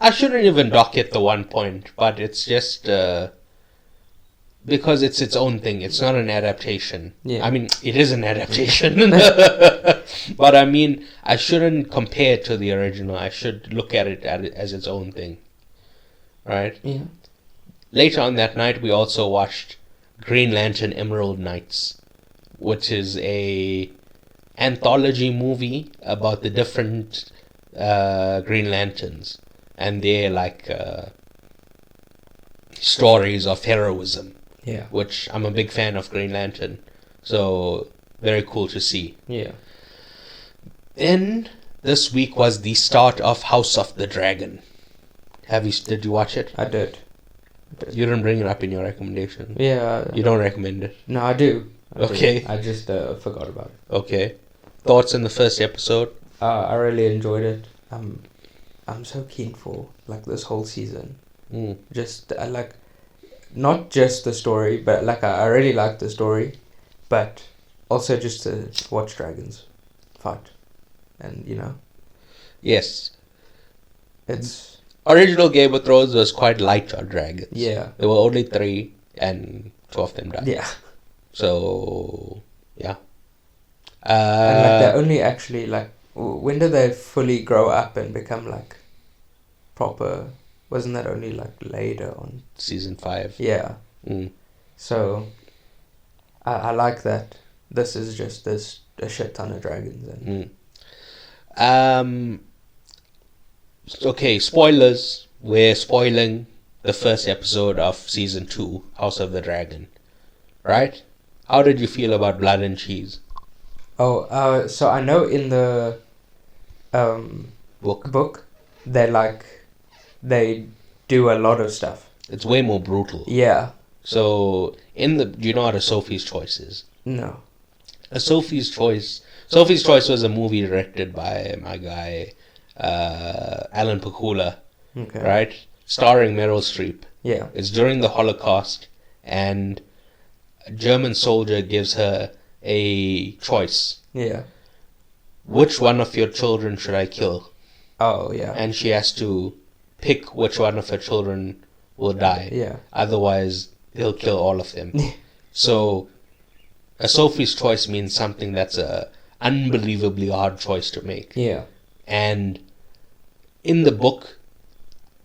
I shouldn't even dock it the 1 point, but it's just because it's its own thing. It's not an adaptation. Yeah. I mean, it is an adaptation, but I mean, I shouldn't compare it to the original. I should look at it as its own thing, right? Yeah. Later on that night, we also watched Green Lantern Emerald Knights, which is a anthology movie about the different Green Lanterns and their stories of heroism. Yeah. Which I'm a big fan of Green Lantern, so very cool to see. Yeah. Then this week was the start of House of the Dragon. Did you watch it? I did. You didn't bring it up in your recommendation. Yeah. You don't recommend it. No, I do. Okay. I just forgot about it. Okay. Thoughts on the first episode? I really enjoyed it. I'm so keen for this whole season. Just not just the story, but I really like the story, but also just to watch dragons fight, and Yes. it's Original Game of Thrones was quite light on dragons. Yeah. There were only 3, and 2 of them died. Yeah. So yeah. And they're only actually when do they fully grow up and become proper? Wasn't that only later on? Season 5. Yeah. So I like that. This is just a shit ton of dragons and okay, spoilers. We're spoiling the first episode of season 2, House of the Dragon. Right? How did you feel about blood and cheese? Oh, so I know in the book they do a lot of stuff. It's way more brutal. Yeah. So do you know what a Sophie's Choice is? No. A Sophie's Choice was a movie directed by my guy Alan Pakula, Okay. right? Starring Meryl Streep. Yeah. It's during the Holocaust, and a German soldier gives her a choice. Yeah. Which one of your children should I kill? Oh, yeah. And she has to pick which one of her children will die. Yeah. Otherwise, he'll kill all of them. So, a Sophie's Choice means something that's a unbelievably hard choice to make. Yeah. And in the book,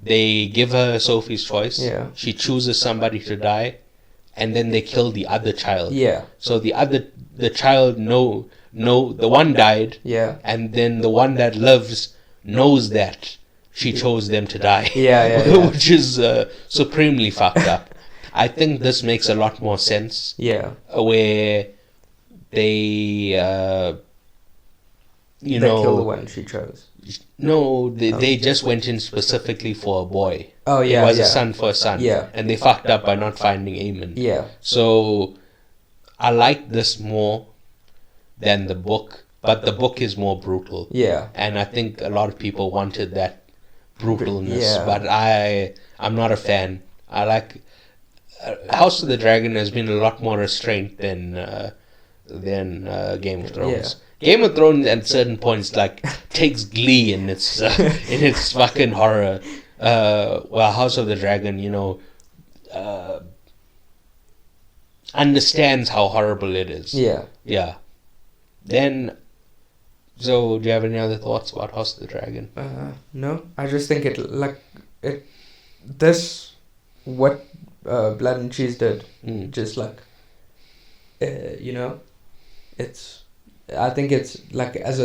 they give her Sophie's Choice. Yeah. She chooses somebody to die, and then they kill the other child. Yeah. So the child the one died. Yeah. And then the one that lives knows that she chose them to die. Yeah. Which is supremely fucked up. I think this makes a lot more sense. Yeah. Where they they kill the one she chose. No, they just went in specifically for a boy. Oh, yeah. It was a son for a son. Yeah. And they fucked up by not finding Aemon. Yeah. So I like this more than the book, but the book is more brutal. Yeah. And I think a lot of people wanted that brutalness, Yeah. but I'm not a fan. I like House of the Dragon has been a lot more restrained than Game of Thrones. Game of Thrones at certain points takes glee in its fucking horror. Well, House of the Dragon, understands how horrible it is. Yeah. Yeah. Then So, do you have any other thoughts about House of the Dragon? No, I just think what Blood and Cheese did, just like, I think it's like as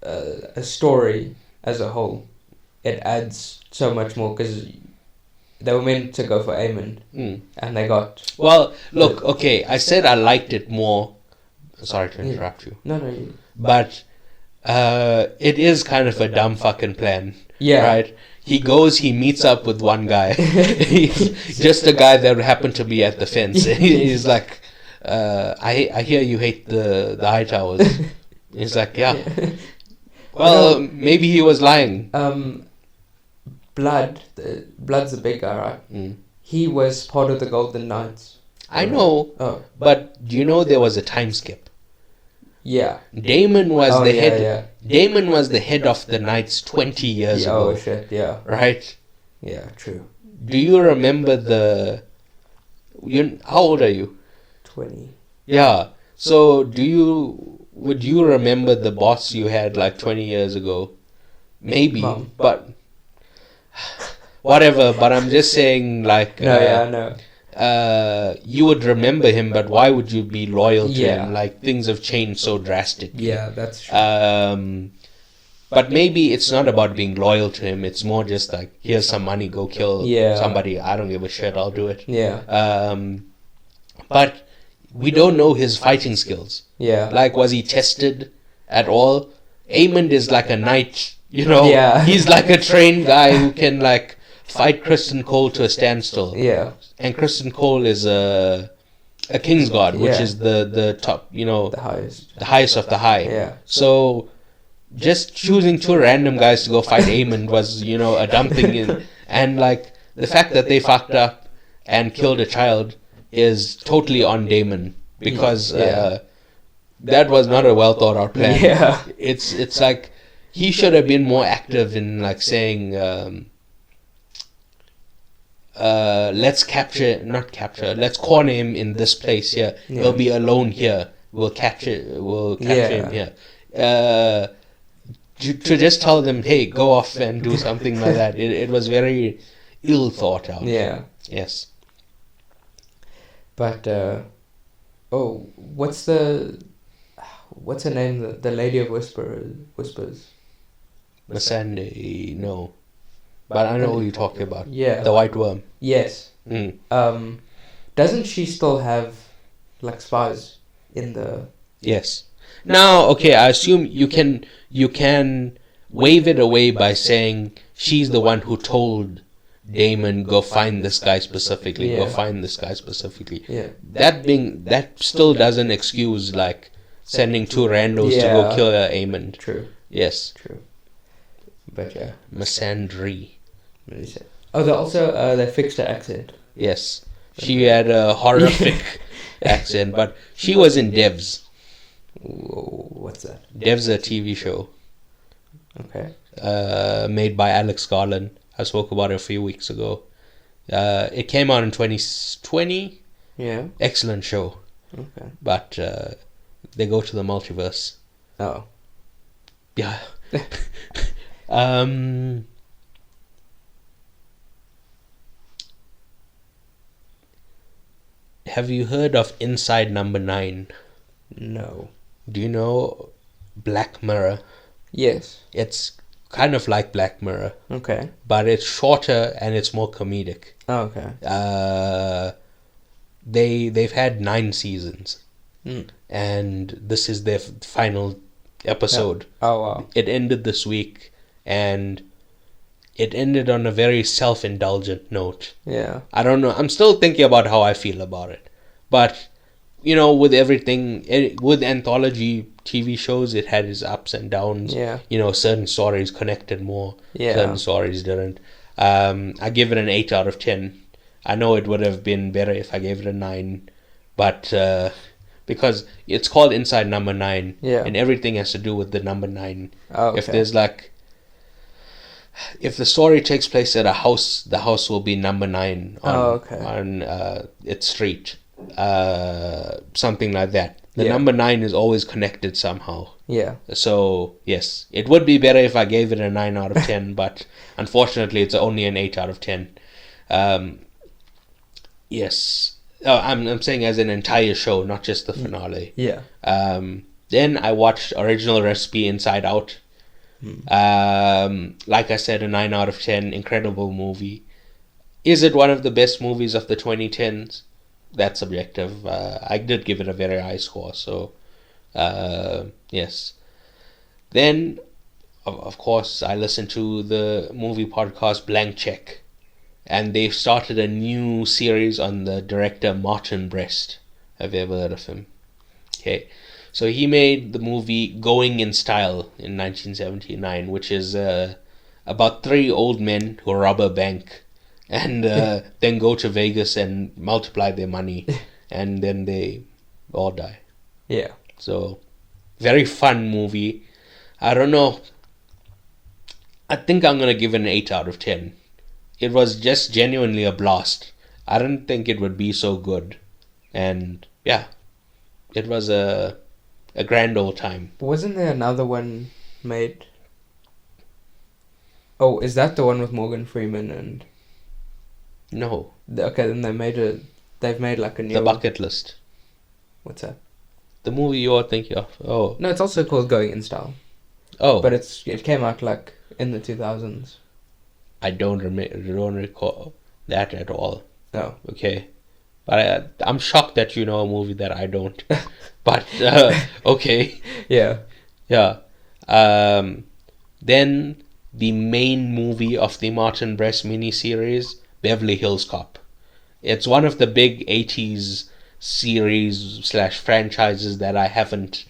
a story as a whole, it adds so much more because they were meant to go for Aemon, and they got. Well, look, okay, I said I liked it more. Sorry to interrupt you. No. But it is kind of a dumb fucking plan. Yeah. Right? He goes, he meets up with one guy. Just a guy that happened to be at the fence. He's like, I hear you hate the high towers. He's like, yeah. Well, maybe he was lying. Blood's the big guy, right? He was part of the Golden Knights. I know. Oh. But do you know there was a time skip? Yeah. Damon was the head. Yeah. Damon was the head of the Knights 20 years ago. Oh shit! Yeah. Right. Yeah. True. Do you remember how old are you? 20. Yeah. So would you remember the boss you had like 20 years ago? Maybe, Mom. But whatever. But I'm just saying, like. No. I know. You would remember him, but why would you be loyal to Yeah. him? Like, things have changed so drastically. Yeah, that's true. But maybe it's not about being loyal to him. It's more just like, here's some money, go kill somebody. I don't give a shit. I'll do it. Yeah. But we don't know his fighting skills. Yeah. Like, was he tested at all? Aemond is like a knight, you know? Yeah. He's like a trained guy who can, like, fight Kristen Cole to a standstill. Yeah. And Kristen Cole is a king's guard, which Yeah. is the top, you know, The highest. the highest of the high. Yeah. So just choosing two random guys to go fight Aemond was, you know, a dumb thing. And like the fact that they fucked up and killed a child is totally on Daemon because that was not a well thought out plan. Yeah. It's like he should have been more active in like saying. Let's let's corner him in this place here. Yeah. He'll be alone here. We'll capture him here. To just tell them, hey, go off and do something like that. It was very ill thought out. Yeah. Yes. But what's her name? The Lady of Whispers. Missandei, no. But I know who you're talking about. Yeah. The White Worm. Yes. Doesn't she still have like spies in the? Yes. Now, okay, I assume you can wave it away by saying she's the one who told Daemon go find this guy specifically. Yeah. Go find this guy specifically. Yeah. That still doesn't excuse like sending two randos to go kill Aemond. True. Yes. True. But yeah. Missandei. Oh, they fixed her accent. Yes. She had a horrific accent, but she was in Devs. Whoa, what's that? Devs, a TV show. Okay. Made by Alex Garland. I spoke about it a few weeks ago. It came out in 2020. Yeah. Excellent show. Okay. But they go to the multiverse. Oh. Yeah. Have you heard of Inside Number 9? No. Do you know Black Mirror? Yes. It's kind of like Black Mirror, Okay. but it's shorter and it's more comedic. Oh, okay. They've had 9 seasons, Mm. and this is their final episode. Oh, wow. It ended this week, and it ended on a very self-indulgent note. Yeah. I don't know. I'm still thinking about how I feel about it. But, you know, with everything, with anthology TV shows, it had its ups and downs. Yeah. You know, certain stories connected more. Yeah. Certain stories didn't. I give it an 8 out of 10. I know it would have been better if I gave it a 9. But, because it's called Inside Number 9. Yeah. And everything has to do with the number 9. Oh, okay. If there's like... If the story takes place at a house, the house will be number 9 on its street. Something like that. The Yeah. number 9 is always connected somehow. Yeah. So, yes, it would be better if I gave it a 9 out of 10, but unfortunately it's only an 8 out of 10. Yes. I'm saying as an entire show, not just the finale. Yeah. Then I watched Original Recipe Inside Out. Like I said, a 9 out of 10, incredible movie. Is it one of the best movies of the 2010s? That's subjective. I did give it a very high score, so yes. Then, of course, I listened to the movie podcast Blank Check, and they've started a new series on the director Martin Brest. Have you ever heard of him? Okay. So he made the movie Going in Style in 1979, which is about 3 old men who rob a bank and then go to Vegas and multiply their money, and then they all die. Yeah. So, very fun movie. I don't know. I think I'm going to give it an 8 out of 10. It was just genuinely a blast. I didn't think it would be so good. And, yeah, it was a grand old time. Wasn't there another one made? Oh, is that the one with Morgan Freeman and... No. Okay, then they've made like a new... The Bucket List. What's that? The movie you're thinking of. Oh. No, it's also called Going in Style. Oh. But it came out like in the 2000s. I don't recall that at all. No. Okay. But I'm shocked that you know a movie that I don't. But, okay. Yeah. Yeah. Then the main movie of the Martin Brest miniseries, Beverly Hills Cop. It's one of the big 80s series / franchises that I haven't,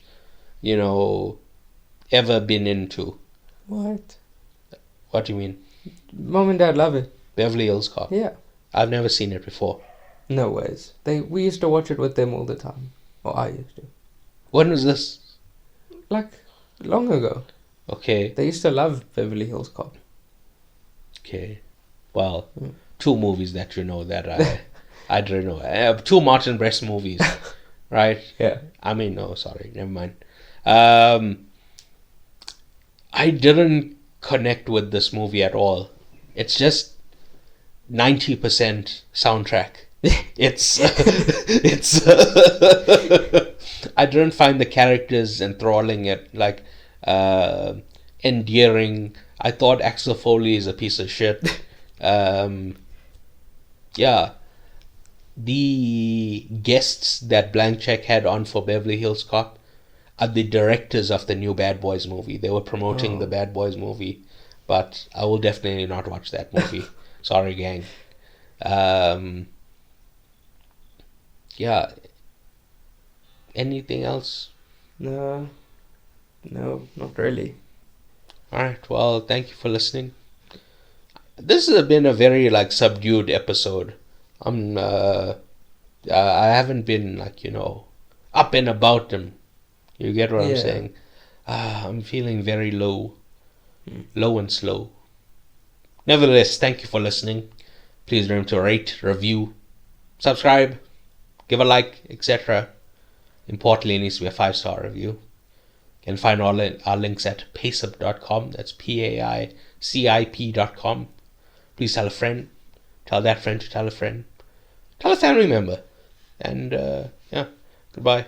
ever been into. What? What do you mean? Mom and Dad love it. Beverly Hills Cop? Yeah. I've never seen it before. No ways. We used to watch it with them all the time. Or I used to. When was this? Like, long ago. Okay. They used to love Beverly Hills Cop. Okay. Well, 2 movies that you know that I don't know. 2 Martin Brest movies, right? Yeah. I mean, no, sorry, never mind. I didn't connect with this movie at all. It's just 90% soundtrack. It's I didn't find the characters enthralling, endearing. I thought Axel Foley is a piece of shit. Yeah, the guests that Blank Check had on for Beverly Hills Cop are the directors of the new Bad Boys movie. They were promoting the Bad Boys movie, but I will definitely not watch that movie. Sorry, gang. Yeah. Anything else? No, not really. Alright, well, thank you for listening. This has been a very, subdued episode. I haven't been, up and about them. You get what I'm saying? I'm feeling very low. Low and slow. Nevertheless, thank you for listening. Please remember to rate, review, subscribe, give a like, etc. Importantly, it needs to be a 5-star review. You can find all our links at PAICIP.com. That's PAICIP.com. Please tell a friend. Tell that friend to tell a friend. Tell a family member. And, yeah, goodbye.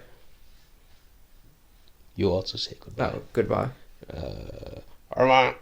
You also say goodbye. Oh, goodbye. Au revoir.